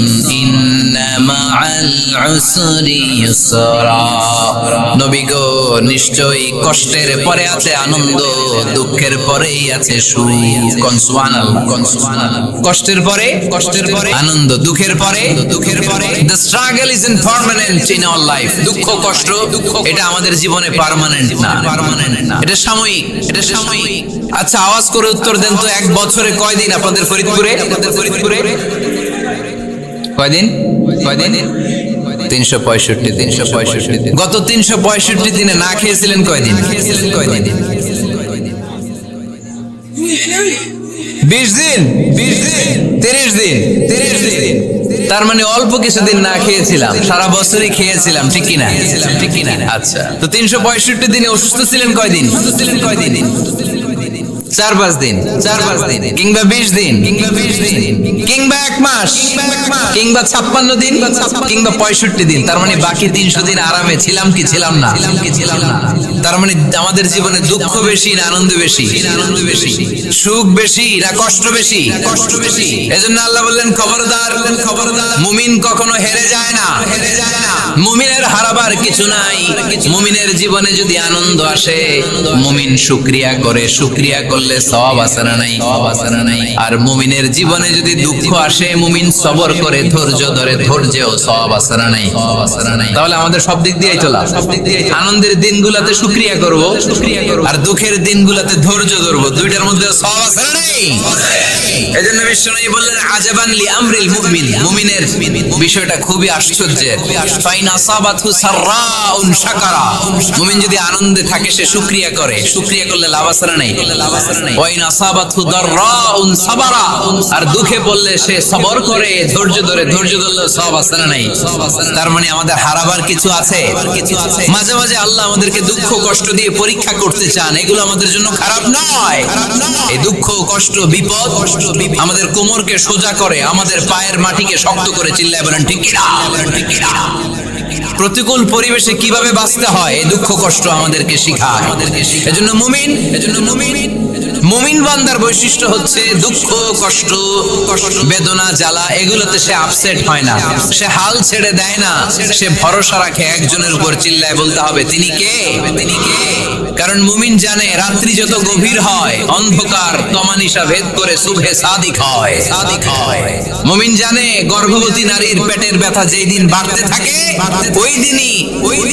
ইন্না মা'আল উসরি ইউসরা। নবী গো, নিশ্চয়ই কষ্টের পরে আছে আনন্দ, দুঃখের পরেই আছে সুখ। কষ্টের পরে আনন্দ, দুঃখের পরে the struggle is impermanent in our life. দুঃখ কষ্ট এটা আমাদের জীবনে পার্মানেন্ট না, এটা সাময়িক। আচ্ছা, আওয়াজ করে উত্তর দেন তো, এক বছরে কয়দিন আপনাদের ফরিদপুরে? কয়দিন? 365 দিন। গত 365 দিনে না খেয়েছিলেন কয়দিন? 20 দিন, 30 দিন। তার মানে অল্প কিছুদিন না খেয়েছিলাম, সারা বছরই খেয়েছিলাম, ঠিক কিনা? আচ্ছা, তো 365 দিনে অসুস্থ ছিলেন কয়দিন? 4-5 দিন, কিংবা 20 দিন, কিংবা 1 মাস, কিংবা 56 দিন, কিংবা 65 দিন। তার মানে বাকি 300 দিন আরামে ছিলাম কি ছিলাম না? তার মানে আমাদের জীবনে দুঃখ বেশি না আনন্দ বেশি? সুখ বেশি না কষ্ট বেশি? এজন্য আল্লাহ বললেন খবরদার, মুমিন কখনো হেরে যায় না। মুমিনের হারাবার কিছু নাই। মুমিনের জীবনে যদি আনন্দ আসে, মুমিন শুকরিয়া করে, শুকরিয়া করলে সওয়াব আছে না নাই? আর মুমিনের জীবনে যদি দুঃখ আসে, মুমিন সবর করে, ধৈর্য ধরে, ধৈর্যেও সওয়াব আছে না নাই? তাহলে আমাদের সব দিক দিয়েই চলা। আনন্দের দিনগুলোতে শুকরিয়া করব, আর দুঃখের দিনগুলোতে ধৈর্য ধরবো, দুইটার মধ্যে সওয়াব আছে না নাই? এজন্য বিশ্বনবী বললেন আজাবান লি আমরিল মুমিন, মুমিনের বিষয়টা খুবই আশ্চর্যের। ফাইন আসাবাতহু সাররাউন শাকারা, মুমিন যদি আনন্দে থাকে সে শুকরিয়া করে, শুকরিয়া করলে লাভ আছে না নাই? ওয়াইন আসাবাতহু দাররাউন সাবারা, আর দুঃখে পড়লে সে সবর করে, ধৈর্য ধরে, ধৈর্য ধরলে সওয়াব আছে না নাই? তার মানে আমাদের হারাবার কিছু আছে। মাঝে মাঝে আল্লাহ আমাদেরকে দুঃখ কষ্ট দিয়ে পরীক্ষা করতে চান, এগুলো আমাদের জন্য খারাপ নয়। এই দুঃখ কষ্ট বিপদ আমাদের কোমরকে সোজা করে, আমাদের পায়ের মাটিকে শক্ত করে, চিল্লায় বলেন ঠিক কিনা? প্রতিকূল পরিবেশে কিভাবে বাঁচতে হয় এই দুঃখ কষ্ট আমাদেরকে শেখায়। এজন্য মুমিন বান্দার বৈশিষ্ট্য হচ্ছে দুঃখ কষ্ট, বেদনা, জ্বালা, এগুলোতে সে আপসেট হয় না, সে হাল ছেড়ে দেয় না, সে ভরসা রাখে একজনের উপর। চিল্লায় বলতে হবে তিনি কে? কারণ মুমিন জানে রাত্রি যত গভীর হয়, অন্ধকার তমানিসা ভেদ করে সুবহে সাদিক হয়। মুমিন জানে গর্ভবতী নারীর পেটের ব্যথা যেই দিন বাড়তে থাকে, ওই দিনই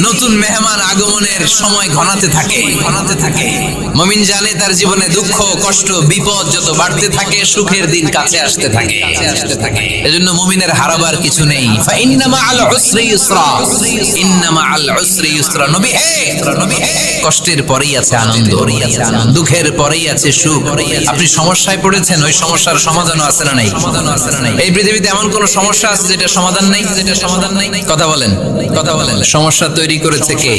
নতুন মেহমান আগমনের সময় ঘনাতে থাকে। মুমিন জানে তার জীবনে দুঃখ কষ্ট বিপদ যত বাড়তে থাকে, সুখের দিন কাছে আসতে থাকে। এজন্য মুমিনের হারাবার কিছু নেই। ফা ইন্না মাআল উসরি ইউসরা, ইন্না মাআল উসরি ইউসরা। নবী হে, কষ্টের পরেই আছে আনন্দ, দুঃখের পরেই আছে সুখ। আপনি সমস্যায় পড়েছেন, ওই সমস্যার সমাধানও আছে না নাই? এই পৃথিবীতে এমন কোন সমস্যা আছে যেটা সমাধান নাই? কথা বলেন। সমস্যা তৈরি করেছে কে?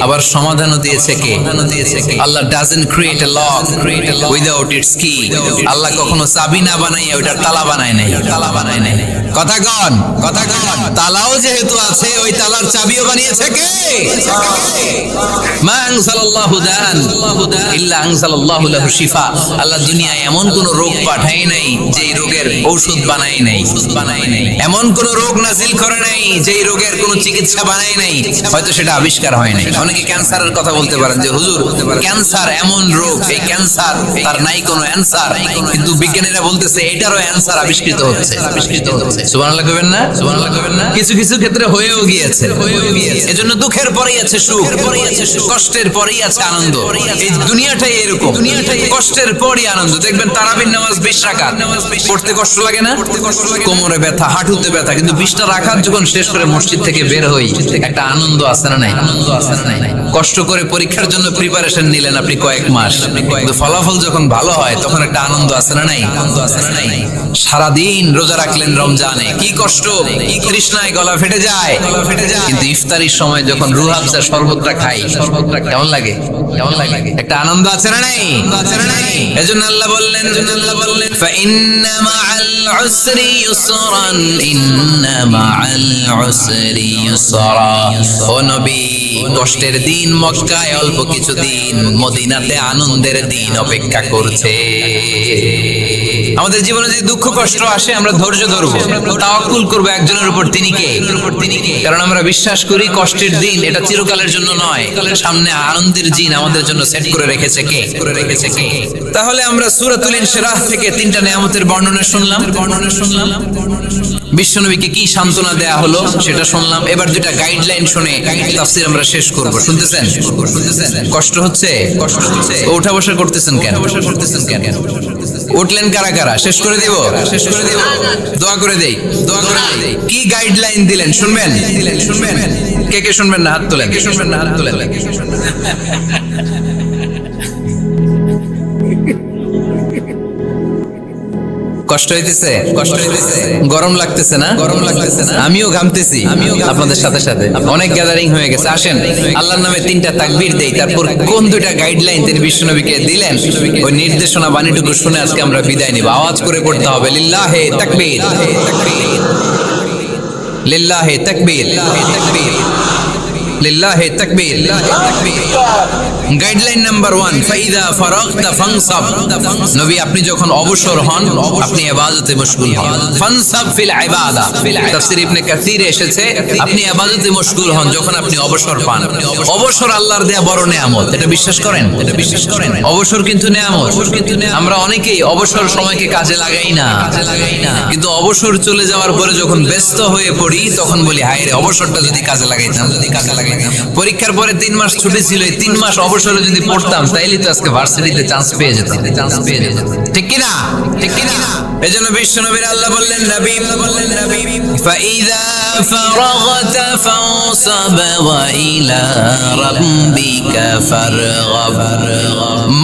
আবার সমাধানও দিয়েছে কে? আল্লাহ doesn't create a law, without it's কি। আল্লাহ কখনো চাবি না বানাইয়া ওইটার তালা বানায় নাই। কথা কন, তালাও যেহেতু আছে ওই তালার চাবিও বানিয়েছে কে? মা আনসালাল্লাহু দান ইল্লা আনসালাল্লাহু লাহু শিফা। আল্লাহ দুনিয়ায় এমন কোন রোগ পাঠায় নাই যেই রোগের ঔষধ বানায় নাই। এমন কোন রোগ নাজিল করে নাই যেই রোগের কোন চিকিৎসা বানায় নাই, হয়তো সেটা আবিষ্কার হয় নাই। অনেকে ক্যান্সারের কথা বলতে পারেন যে হুজুর ক্যান্সার এমন রোগ, এই ক্যান্সার তার নাই কোনো অ্যানসার, কিন্তু বিজ্ঞানীরা বলতেছে এটারও অ্যানসার আবিষ্কৃত হচ্ছে। সুবহানাল্লাহ কইবেন না? কিছু কিছু ক্ষেত্রে হয়েও গিয়েছে। এজন্য দুঃখের পরেই আছে সুখ, কষ্টের পরেই আছে আনন্দ। এই দুনিয়াটাই এরকম, কষ্টের পরই আনন্দ। দেখবেন তারাবির নামাজ 20 রাকাত পড়তে কষ্ট লাগে না? কোমরে ব্যথা, হাঁটুতে ব্যথা, কিন্তু 20টা রাকাত যখন শেষ করে মসজিদ থেকে বের হই একটা আনন্দ আছে না নাই? কষ্ট করে পরীক্ষার জন্য প্রিপারেশন নিলেন আপনি কয়েক মাস, কিন্তু ফলাফল যখন ভালো হয় তখন একটা আনন্দ আছে না নাই? সারাদিন রোজা রাখলেন রমজানে, কি কষ্ট, কি তৃষ্ণায় গলা ফেটে যায়, কিন্তু ইফতারির সময় যখন রুহ আফজা শরবতটা খাই কেমন লাগে? একটা আনন্দ আছে না নাই? এজন্য আল্লাহ বললেন ফাইন্না মাআল উসরি ইউসরান, ইন্না মাআল উসরি ইউসরা। ও নবী, কষ্টের দিন মক্কায় অল্প কিছু দিন, মদিনাতে আনন্দের দিন অপেক্ষা করছে। আমাদের জীবনে যদি দুঃখ কষ্ট আসে আমরা ধৈর্য ধরবো, তাওয়াক্কুল করবো একজনের উপর, তিনি কে? কারণ আমরা বিশ্বাস করি কষ্টের দিন এটা চিরকালের জন্য নয়, সামনে আনন্দের দিন আমাদের জন্য সেট করে রেখেছে কে? তাহলে আমরা সূরাতুল ইনশিরাহ থেকে 3টা নিয়ামতের বর্ণনা শুনলাম। বিশ্বনবীকে কি সান্ত্বনা দেয়া হলো সেটা শুনলাম। এবার 2টা গাইডলাইন শুনে তাফসীর আমরা শেষ করব। শুনতেছেন? কষ্ট হচ্ছে? ওঠা বসা করতেছেন কেন? উঠলেন কারা কারা? শেষ করে দিব? দোয়া করে দেই। কি গাইডলাইন দিলেন শুনবেন? কে কে শুনবেন না হাত তোলেন। কষ্ট হইতেছে? গরম লাগতেছে না? আমিও ঘামতেছি আপনাদের সাথে সাথে। অনেক গ্যাদারিং হয়ে গেছে, আসেন আল্লাহর নামে 3টা তাকবীর দেই, তারপর কোন 2টা গাইডলাইন তিনি বিশ্বনবীকে দিলেন ওই নির্দেশনা বাণীটুকু শুনে আজকে আমরা বিদায় নিব। আওয়াজ করে পড়তে হবে লিল্লাহে তাকবীর, লিল্লাহে তাকবীর, লিল্লাহে তাকবীর। গাইডলাইন নাম্বার 1, ফাইদা ফারাগতা ফানসাব। নবী আপনি যখন অবসর হন আপনি ইবাদতে মশগুল হন। ফানসাব ফিল ইবাদা, তাফসীর ইবনে কাসিরে এসেছে আপনি ইবাদতে মশগুল হন যখন আপনি অবসর পান। অবসর আল্লাহর দেয়া বড় নিয়ামত, এটা বিশ্বাস করেন? অবসর কিন্তু নিয়ামত। আমরা অনেকেই অবসর সময়কে কাজে লাগাই না, কিন্তু অবসর চলে যাওয়ার পরে যখন ব্যস্ত হয়ে পড়ি তখন বলি হায় রে অবসরটা যদি কাজে লাগাইতাম। পরীক্ষার পরে 3 মাস ছুটি ছিল, এই 3 মাস অবসরে যদি পড়তাম তাইলে তো আজকে ভার্সিটিতে চান্স পেয়ে যেতাম। ঠিক কি না? এজন্য বিশ্বনবীর আল্লাহ বললেন নবী ফাইদা ফারাগতা ফানসাব ওয়া ইলা রাব্বিকা ফারগাব।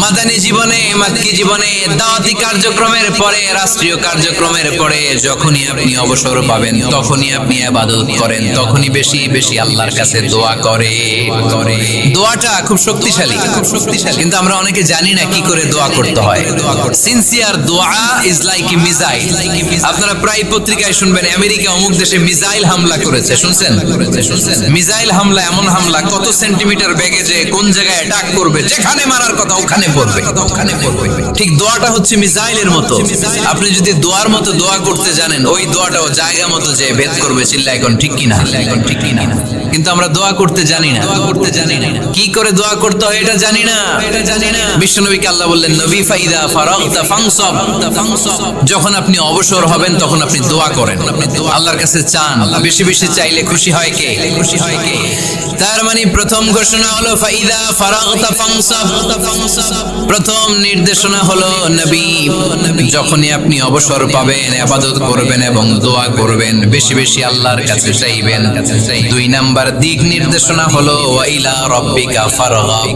মাদানী জীবনে, মাক্কি জীবনে, দাওয়াতি কার্যক্রমের পরে, রাষ্ট্রীয় কার্যক্রমের পরে যখনই আপনি অবসর পাবেন তখনই আপনি ইবাদত করেন, তখনই বেশি বেশি আল্লাহর কাছে দোয়া করে। দোয়াটা খুব শক্তিশালী, কিন্তু আমরা অনেকে জানি না কি করে দোয়া করতে হয়। সিনসিয়ার দোয়া ইজ লাইক এ মিসাইল। আপনারা প্রায় পত্রিকায় শুনবেন আমেরিকা অমুক দেশে মিসাইল হামলা করেছে, শুনছেন? মিসাইল হামলা এমন হামলা কত সেন্টিমিটার বেগে যে কোন জায়গায় অ্যাটাক করবে, যেখানে মারার কথা ওখানে পড়বে। ঠিক দোয়াটা হচ্ছে মিসাইলের মতো। আপনি যদি দোয়ার মতো দোয়া করতে জানেন ওই দোয়াটাও জায়গা মতো যে ভেদ করবে। চিল্লা এখন ঠিক কিনা? কিন্তু আমরা দোয়া করতে জানি না, কি করে দোয়া করতে হয় এটা জানি না। বিশ্বনবীকে আল্লাহ বললেন নবী ফাইদা ফারাগতা ফানসাব, যখন আপনি অবসর হবেন তখন আপনি দোয়া করেন, আল্লাহর কাছে চান। বেশি বেশি চাইলে খুশি হয় কে? তার মানে প্রথম ঘোষণা হলো ফাইদা ফারাগতা ফানসাব। প্রথম নির্দেশনা হলো নবী যখনই আপনি অবসর পাবেন ইবাদত করবেন এবং দোয়া করবেন, বেশি বেশি আল্লাহর কাছে চাইবেন। 2 নাম্বার নাম্বার দিক নির্দেশনা হলো ওয়া ইলা রাব্বিকা ফারগাব,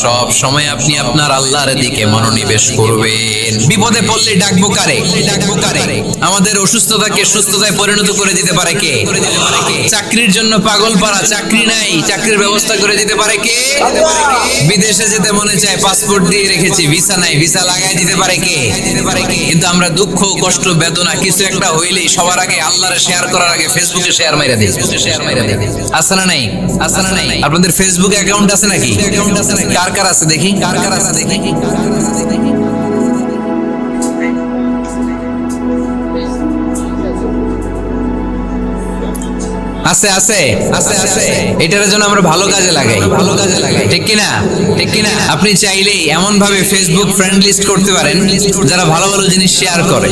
সব সময় আপনি আপনার আল্লাহর দিকে মনোনিবেশ করবেন। বিপদে পড়লে ডাকবো কারে? আমাদের অসুস্থতাকে সুস্থতায় পরিণত করে দিতে পারে কে? চাকরির জন্য পাগল পারা, চাকরি নাই, চাকরির ব্যবস্থা করে দিতে পারে কে? বিদেশে যেতে মনে চায়, পাসপোর্ট দিয়ে রেখেছি, ভিসা নাই, ভিসা লাগাই দিতে পারে কে? কিন্তু আমরা দুঃখ কষ্ট বেদনা কিছু একটা হইলেই সবার আগে আল্লাহরে শেয়ার করার আগে ফেসবুকে শেয়ার মাইরা দিই। আছে না নাই? আপনাদের ফেসবুক অ্যাকাউন্ট আছে নাকি? কার কার আছে দেখি? আছে। এটার জন্য আমরা ভালো কাজে লাগাই, ঠিক কিনা? আপনি চাইলেই এমন ভাবে ফেসবুক ফ্রেন্ড লিস্ট করতে পারেন যারা ভালো ভালো জিনিস শেয়ার করে,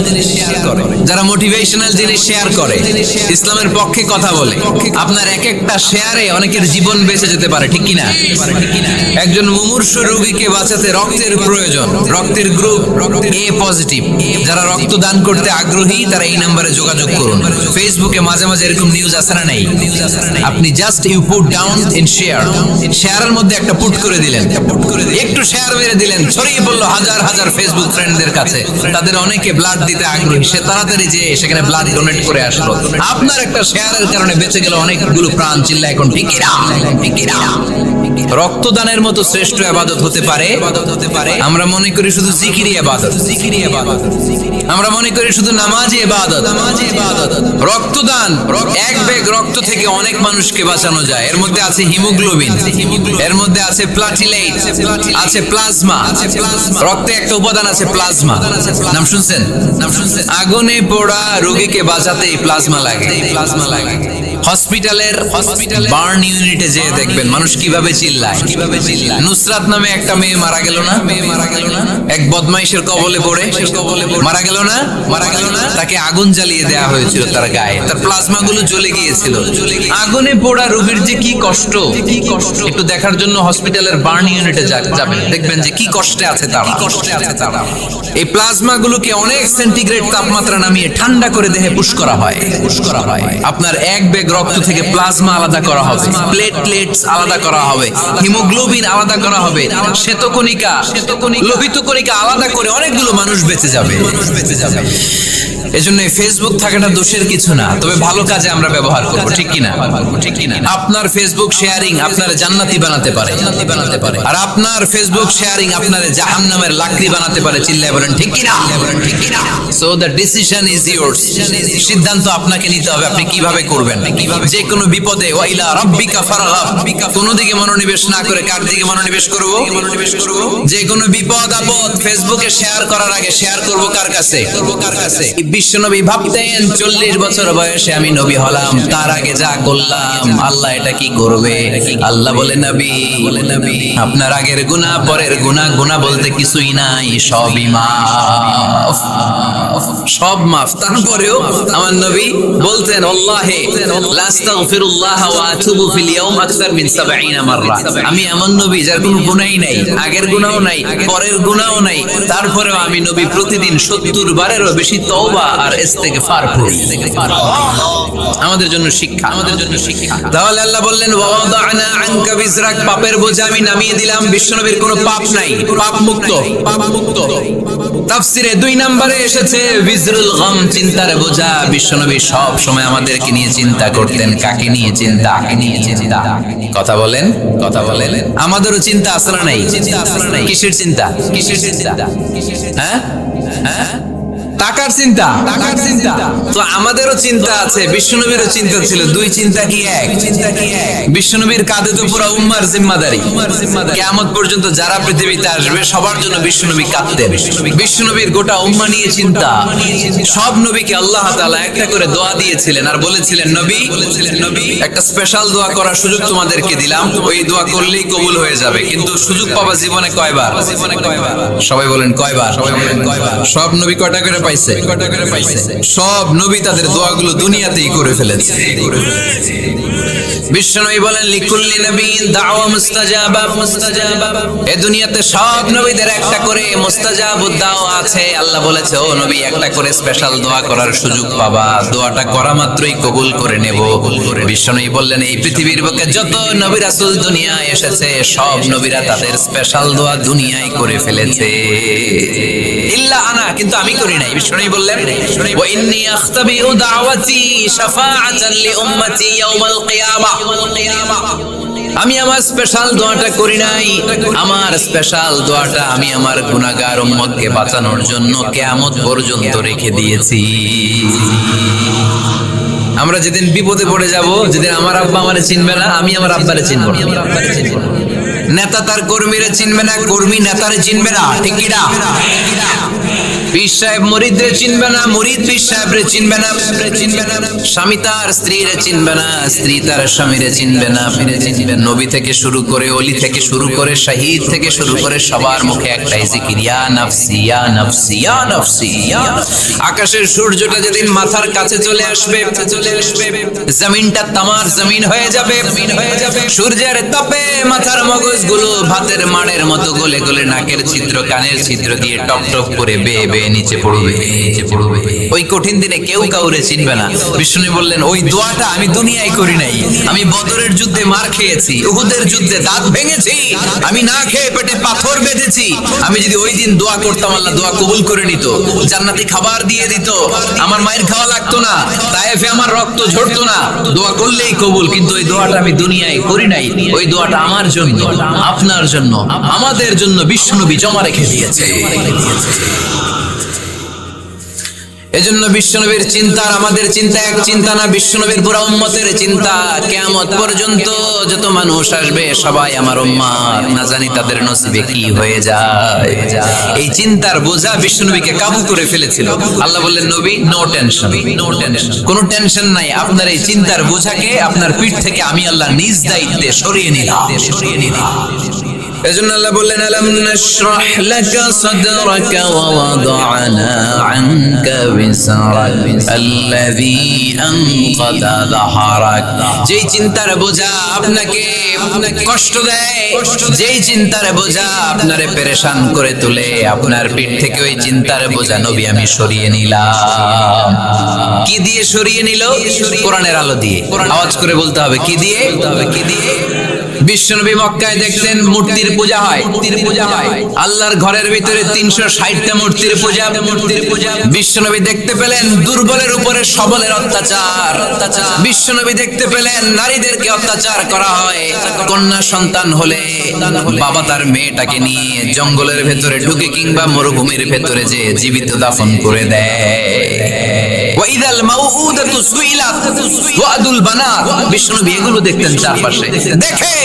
যারা মোটিভেশনাল জিনিস শেয়ার করে, ইসলামের পক্ষে কথা বলে। আপনার এক একটা শেয়ারে অনেকের জীবন বেঁচে যেতে পারে, ঠিক কিনা? একজন মুমূর্ষ রোগীকে বাঁচাতে রক্তের প্রয়োজন, রক্তের গ্রুপ এ পজিটিভ। যারা রক্ত দান করতে আগ্রহী তারা এই নম্বরে যোগাযোগ করুন। ফেসবুকে মাঝে মাঝে এরকম নিউজ আসে না নাই? আপনি just you put down in শেয়ারের মধ্যে একটা পুট করে দিলেন, একটু শেয়ার মেরে দিলেন, ছড়িয়ে পড়লো হাজার হাজার ফেসবুক ফ্রেন্ডদের কাছে। তাদের অনেকে ব্লাড দিতে আগ্রহী, সে তাড়াতাড়ি যে সেখানে ব্লাড ডোনেট করে আসলো। আপনার একটা শেয়ারের কারণে বেঁচে গেল অনেকগুলো প্রাণ। চিল্লা এখন ঠিক কিনা? রক্তদানের মতো শ্রেষ্ঠ ইবাদত হতে পারে? আমরা মনে করি শুধু জিকিরি ইবাদত, আমরা মনে করি শুধু নামাজি ইবাদত। রক্তদান, এক ব্যাগ রক্ত থেকে অনেক মানুষকে বাঁচানো যায়। এর মধ্যে আছে হিমোগ্লোবিন, এর মধ্যে আছে প্লাটিলেট, আছে প্লাজমা। রক্তে একটা উপাদান আছে প্লাজমা, নাম শুনছেন? আগুনে পোড়া রোগীকে বাঁচাতে এই প্লাজমা লাগে। হসপিটাল বার্ন ইউনিটে যেয়ে দেখবেন মানুষ কিভাবে চিল্লায়। নুসরাত নামে একটা মেয়ে মারা গেল না? এক বদমাইশের কবলে পড়ে মারা গেল না? তাকে আগুন জ্বালিয়ে দেওয়া হয়েছিল তার গায়ে, তার প্লাজমা গুলো জ্বলে গিয়েছিল। আগুনে পোড়া রোগীর যে কি কষ্ট, একটু দেখার জন্য হসপিটালের বার্ন ইউনিটে যাবেন, দেখবেন যে কি কষ্টে আছে তারা। এই প্লাজমা গুলোকে অনেক সেন্টিগ্রেড তাপমাত্রা নামিয়ে ঠান্ডা করে দেহে পুশ করা হয়। আপনার এক ব্যাগ রক্ত থেকে প্লাজমা আলাদা করা হবে, প্লেটলেটস আলাদা করা হবে, হিমোগ্লোবিন আলাদা করা হবে, শ্বেতকণিকা, লোহিত কণিকা আলাদা করে অনেকগুলো মানুষ বেঁচে যাবে। এজন্য ফেসবুক থাকাটা দোষের কিছু না, তবে ভালো কাজে আমরা ব্যবহার করব, ঠিক কিনা? আপনার ফেসবুক শেয়ারিং আপনার জান্নাতি বানাতে পারে, আর আপনার ফেসবুক শেয়ারিং আপনার জাহান্নামের লাকড়ি বানাতে পারে। চিল্লায় বলেন ঠিক কিনা? So the decision is yours. সিদ্ধান্ত আপনাকে নিতে হবে, আপনি কিভাবে করবেন। যে কোনো বিপদে ওয়া ইলা রাব্বিকা ফারগাব, কোন দিকে মনোনিবেশ না করে কার দিকে মনোনিবেশ করব? যে কোনো বিপদ আপদ ফেসবুকে শেয়ার করার আগে শেয়ার করব কার কাছে? বিশ্বনবী ভাবতেন 40 বছর বয়সে আমি নবী হলাম, তার আগে যা করলাম আল্লাহ এটা কি করবে? আল্লাহ বলে নবী আপনার আগের গুনাহ পরের গুনাহ বলতে কিছুই নাই, সবই মাফ, সব মাফ। তারপরেও আমার নবী বলতেন আল্লাহে লা আস্তাগফিরুল্লাহ ওয়া আতুবু ফিল ইয়াউম আকসার মিন 70 মাররা। আমি এমন নবী যার কোনো গুনাহই নাই, আগের গুনাহও নাই, পরের গুনাহও নাই, তারপরেও আমি নবী প্রতিদিন 70 বারেরও বেশি তওবা আর ইস্তেগফার পড়ি। আমাদের জন্য শিক্ষা। তাহলে আল্লাহ বললেন ওয়া ওয়াদানা আনকা বিজরাক, পাপের বোঝা আমি নামিয়ে দিলাম। বিশ্বনবীর কোনো পাপ নাই, পাপ মুক্ত। তাফসিরে 2 নম্বরে এসেছে বিজরুল গাম, চিন্তার বোঝা। বিশ্বনবী সব সময় আমাদেরকে নিয়ে চিন্তা করতেন। কাকে নিয়ে চিন্তা? কথা বলেন। আমাদেরও চিন্তা আছে না নাই? কিসের চিন্তা? হ্যাঁ, টাকার চিন্তা। তো আমাদেরও চিন্তা আছে, বিশ্বনবীরও চিন্তা ছিল। 2 চিন্তা কি এক? বিশ্বনবীর কাঁধে তো পুরো উম্মার জিম্মাদারি। কিয়ামত পর্যন্ত যারা পৃথিবীতে আসবে সবার জন্য বিশ্বনবী কাঁদতেন। বিশ্বনবীর গোটা উম্মা নিয়ে চিন্তা। সব নবীকে আল্লাহ তাআলা একটা করে দোয়া দিয়েছিলেন আর বলেছিলেন নবী একটা স্পেশাল দোয়া করার সুযোগ তোমাদেরকে দিলাম, ওই দোয়া করলেই কবুল হয়ে যাবে। কিন্তু সুযোগ পাবা জীবনে কয়বার? সবাই বলেন কয়বার? সব নবী কয়টা করে পাইছে? সব নবী তাদের দোয়াগুলো দুনিয়াতেই করে ফেলেছে। বিশ্বনবী বলেন লিকুল্লি নবিয়্যিন দাওয়া মুস্তাজাবা। এই দুনিয়াতে সব নবীদের একটা করে মুস্তাজাবুদ দাওয়া আছে। আল্লাহ বলেছে ও নবী একটা করে স্পেশাল দোয়া করার সুযোগ পাবা, দোয়াটা করা মাত্রই কবুল করে নেব। বিশ্বনবী বললেন এই পৃথিবীর বুকে যত নবী রাসূল দুনিয়ায় এসেছে সব নবীরা তাদের স্পেশাল দোয়া দুনিয়ায় করে ফেলেছে, ইল্লা আনা, কিন্তু আমি করি নাই। বিশ্বনবী বললেন ওয়া ইন্নী আখতাবিউ দাওয়াতি শাফাআতান লি উম্মতি ইয়াউমাল কিয়ামাহ। আমি আমার স্পেশাল দোয়াটা করি নাই, আমার স্পেশাল দোয়াটা আমি আমার গুনাহগার উম্মতকে বাঁচানোর জন্য কিয়ামত পর্যন্ত রেখে দিয়েছি। আমরা যেদিন বিপদে পড়ে যাব, যেদিন আমার আব্বা আমারে চিনবে না, আমি আমার আব্বারে চিনব না। নেতা তার কর্মীরে চিনবে না, কর্মী নেতারে চিনবে না, ঠিক কি না? পীর সাহেব মুরিদরে চিনবে না, মুরিদ পীর সাহেবরে চিনবে না। স্বামী তার স্ত্রীরে চিনবে না, স্ত্রী তার স্বামীরে চিনবে না। নবী থেকে শুরু করে, ওলি থেকে শুরু করে, শহীদ থেকে শুরু করে সবার মুখে একটাই জিকির, ইয়া নাফসি ইয়া নাফসি ইয়া নাফসি। আকাশের সূর্যটা যেদিন মাথার কাছে চলে আসবে, জমিনটা তামার জমিন হয়ে যাবে। সূর্যের তাপে মাথার মগজগুলো ভাতের মাড়ের মতো গলে গলে নাকের ছিদ্র, কানের ছিদ্র দিয়ে টপ টপ করে বেয়ে বেয়ে নিচে পড়বে। ওই কঠিন দিনে কেউ কাউরে চিনবে না। বিষ্ণু বললেন ওই দোয়াটা আমি দুনিয়ায় করি নাই, আমি বদরের যুদ্ধে মার খেয়েছি, উহুদের যুদ্ধে দাঁত ভেঙেছি, আমি না খেয়ে পেটে পাথর বেঁধেছি। আমি যদি ওই দিন দোয়া করতাম আল্লাহ দোয়া কবুল করে নিত, জান্নাতি খাবার দিয়ে দিত, আমার মায়ের খাওয়া লাগতো না, তায়েফে আমার রক্ত ঝরতো না, দোয়া করলেই কবুল। কিন্তু ওই দোয়াটা আমি দুনিয়ায় করি নাই, ওই দোয়াটা আমার জন্য, আপনার জন্য, আমাদের জন্য বিশ্বনবী জমা রেখে দিয়েছে। এজন্য বিশ্বনবীর চিন্তা আর আমাদের চিন্তা এক চিন্তা না, বিশ্বনবীর পুরা উম্মতের চিন্তা। কিয়ামত পর্যন্ত যত মানুষ আসবে সবাই আমার উম্মত, না জানি তাদের নসিবে কি হয়ে যায়। এই চিন্তার বোঝা বিশ্বনবীকে কাবু করে ফেলেছিল। আল্লাহ বললেন নবী নো টেনশন, কোনো টেনশন নাই, আপনার এই চিন্তার বোঝাকে আপনার পিঠ থেকে আমি আল্লাহ নিজ দায়িত্বে সরিয়ে নিলাম। এজন্য আল্লাহ বললেন আলাম নাশরাহ লাকা সাদরাকা ওয়া ওয়াদা'না আনকা বিসরাক আল্লাযী আনকাদা যাহরাক। যেই চিন্তার বোঝা আপনাকে কষ্ট দেয়, যেই চিন্তার বোঝা আপনারে পেরেশান করে তোলে, আপনার পিঠ থেকে ওই চিন্তার বোঝা নবী আমি সরিয়ে নিলাম। কি দিয়ে সরিয়ে নিল? কোরআনের আলো দিয়ে। আওয়াজ করে বলতে হবে কি দিয়ে? বিশ্বনবী মক্কায় দেখতেন মূর্তির পূজা হয়, আল্লাহর ঘরের ভিতরে 360টা মূর্তির পূজা। বিশ্বনবী দেখতে পেলেন দুর্বলের উপরে সবলের অত্যাচার। বিশ্বনবী দেখতে পেলেন নারীদেরকে অত্যাচার করা হয়। কন্যা সন্তান হলে বাবা তার মেয়েটাকে নিয়ে জঙ্গলের ভেতরে ঢুকে কিংবা মরুভূমির ভেতরে যে জীবিত দাফন করে দেয়। ওয়াইদাল মাউউদাতু সুইলাত ওয়াদুল বানাত। বিশ্বনবী এগুলো দেখতেন চারপাশে। দেখে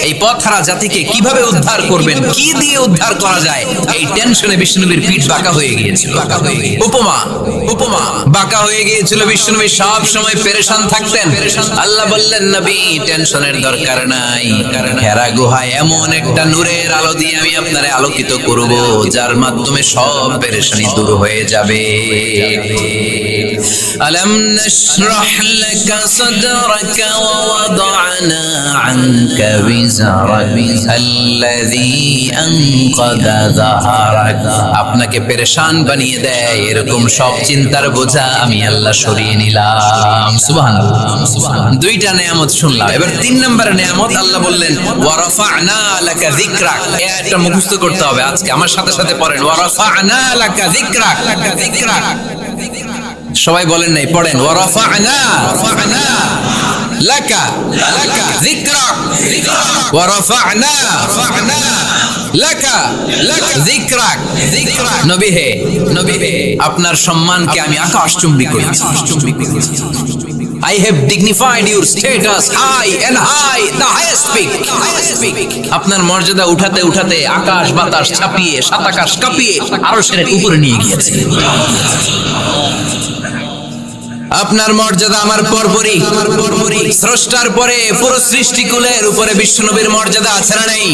এই পথহারা জাতিকে কিভাবে উদ্ধার করবেন, কি দিয়ে উদ্ধার করা যায়, এই টেনশনে বিশ্বনবীর পিঠ বাঁকা হয়ে গিয়েছিল। উপমা বাঁকা হয়ে গিয়েছিল। বিশ্বনবী সব সময় পেরেশান থাকতেন। আল্লাহ বললেন নবী টেনশনের দরকার নাই, হেরা গুহায় এমন একটা নূরের আলো দিয়ে আমি আপনারে আলোকিত করব যার মাধ্যমে সব পেরেশানি দূর হয়ে যাবে। আলাম নাশরাহ লাকা সাদরাকা ওয়া ওয়াদা'না আনকা বিজরাক আল্লাযী আনকাদা যাহরাক। আপনাকে পেরেশান বানিয়ে দেয় এরকম সব চিন্তার বোঝা আমি আল্লাহ সরিয়ে নিলাম। সুবহানাল্লাহ। দুইটা নিয়ামত শুনলাম, এবার 3 নম্বরের নিয়ামত আল্লাহ বললেন ওয়া রাফা'না লাকা যিকরাক। এটা মুখস্থ করতে হবে আজকে, আমার সাথে সাথে পড়েন ওয়া রাফা'না লাকা যিকরাক। সবাই বলেন নাই, পড়েন ওয়া রাফা'না লাকা যিকরাক ওয়া রাফা'না লাকা যিকরাক। নবী হে আপনার সম্মানকে আমি আকাশচুম্বী করেছি। I have dignified your status high and high, the highest peak. আপনার মর্যাদা উঠাতে উঠাতে আকাশ বাতাস ছাপিয়ে সাত আকাশ কাঁপিয়ে আরশের উপরে নিয়ে গিয়েছে। আপনার মর্যাদা আমার পরপরই স্রষ্টার পরে পুরো সৃষ্টিকুলের উপরে বিশ্বনবীর মর্যাদা আছে না নাই?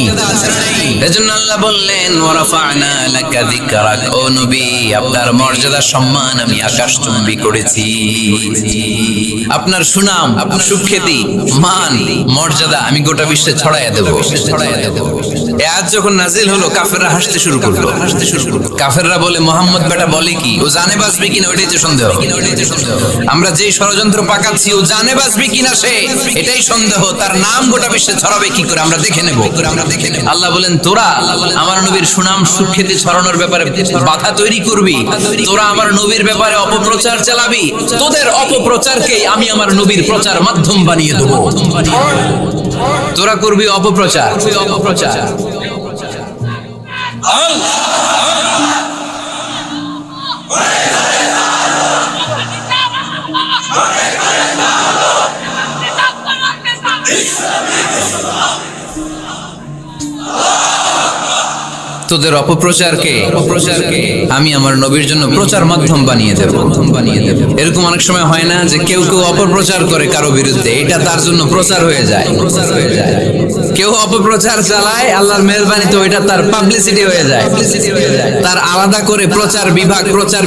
এজন্য আল্লাহ বললেন ওয়ারাফা'না লাকা যিকরাক, ও নবী আপনার মর্যাদা সম্মান আমি আকাশচুম্বী করেছি। আপনার সুনাম, আপনার সুখ্যাতি, মান, মর্যাদা আমি গোটা বিশ্বে ছড়াইয়া দেব। এই আয়াত যখন নাজিল হলো কাফেররা হাসতে শুরু করলো। কাফেররা বলে মুহাম্মদ বেটা বলে কি, ও জানে বাঁচবে কিনা ওইটাই তো সন্দেহ। আমরা যেই ষড়যন্ত্র পাকাচ্ছি ও জানে বাঁচবে কিনা সে এটাই সন্দেহ, তার নাম গোটা বিশ্বে ছড়াবে কি করে আমরা দেখে নেব। আল্লাহ বলেন তোরা আমার নবীর সুনাম সুখ্যাতি ছড়ানোর ব্যাপারে বাধা তৈরি করবি, তোরা আমার নবীর ব্যাপারে অপপ্রচার চালাবি, তোদের অপপ্রচারকেই আমি আমার নবীর প্রচার মাধ্যম বানিয়ে দেব। তোরা করবি অপপ্রচার। তোদের অপপ্রচারকে আমি আমার নবীর জন্য প্রচার মাধ্যম বানিয়ে দেব। এরকম অনেক সময় হয় না যে কেউ কেউ অপপ্রচার করে কারো বিরুদ্ধে, এটা তার জন্য প্রচার হয়ে যায়। কেউ অপপ্রচার চালায়, আল্লাহর মেহেরবানিতে ওইটা তার পাবলিসিটি হয়ে যায়। তার আলাদা করে প্রচার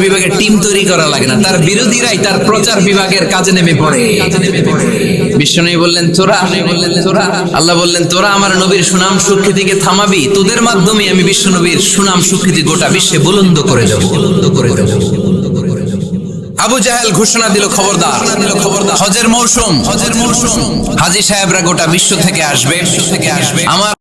বিভাগের টিম তৈরি করা লাগে না, তার বিরোধীরাই তার প্রচার বিভাগের কাজে নেমে পড়ে। বিশ্বনবী বললেন তোরা, আল্লাহ বললেন তোরা আমার নবীর সুনাম সুখ্যাতিকে থামাবি, তোদের মাধ্যমে আমি বিশ্বনবীর সুনাম সুখ্যাতি গোটা বিশ্বে বুলন্দ করে দেব। আবু জাহেল ঘোষণা দিল খবরদার, হজের মৌসুম, হাজী সাহেবরা গোটা বিশ্ব থেকে আসবে। আমার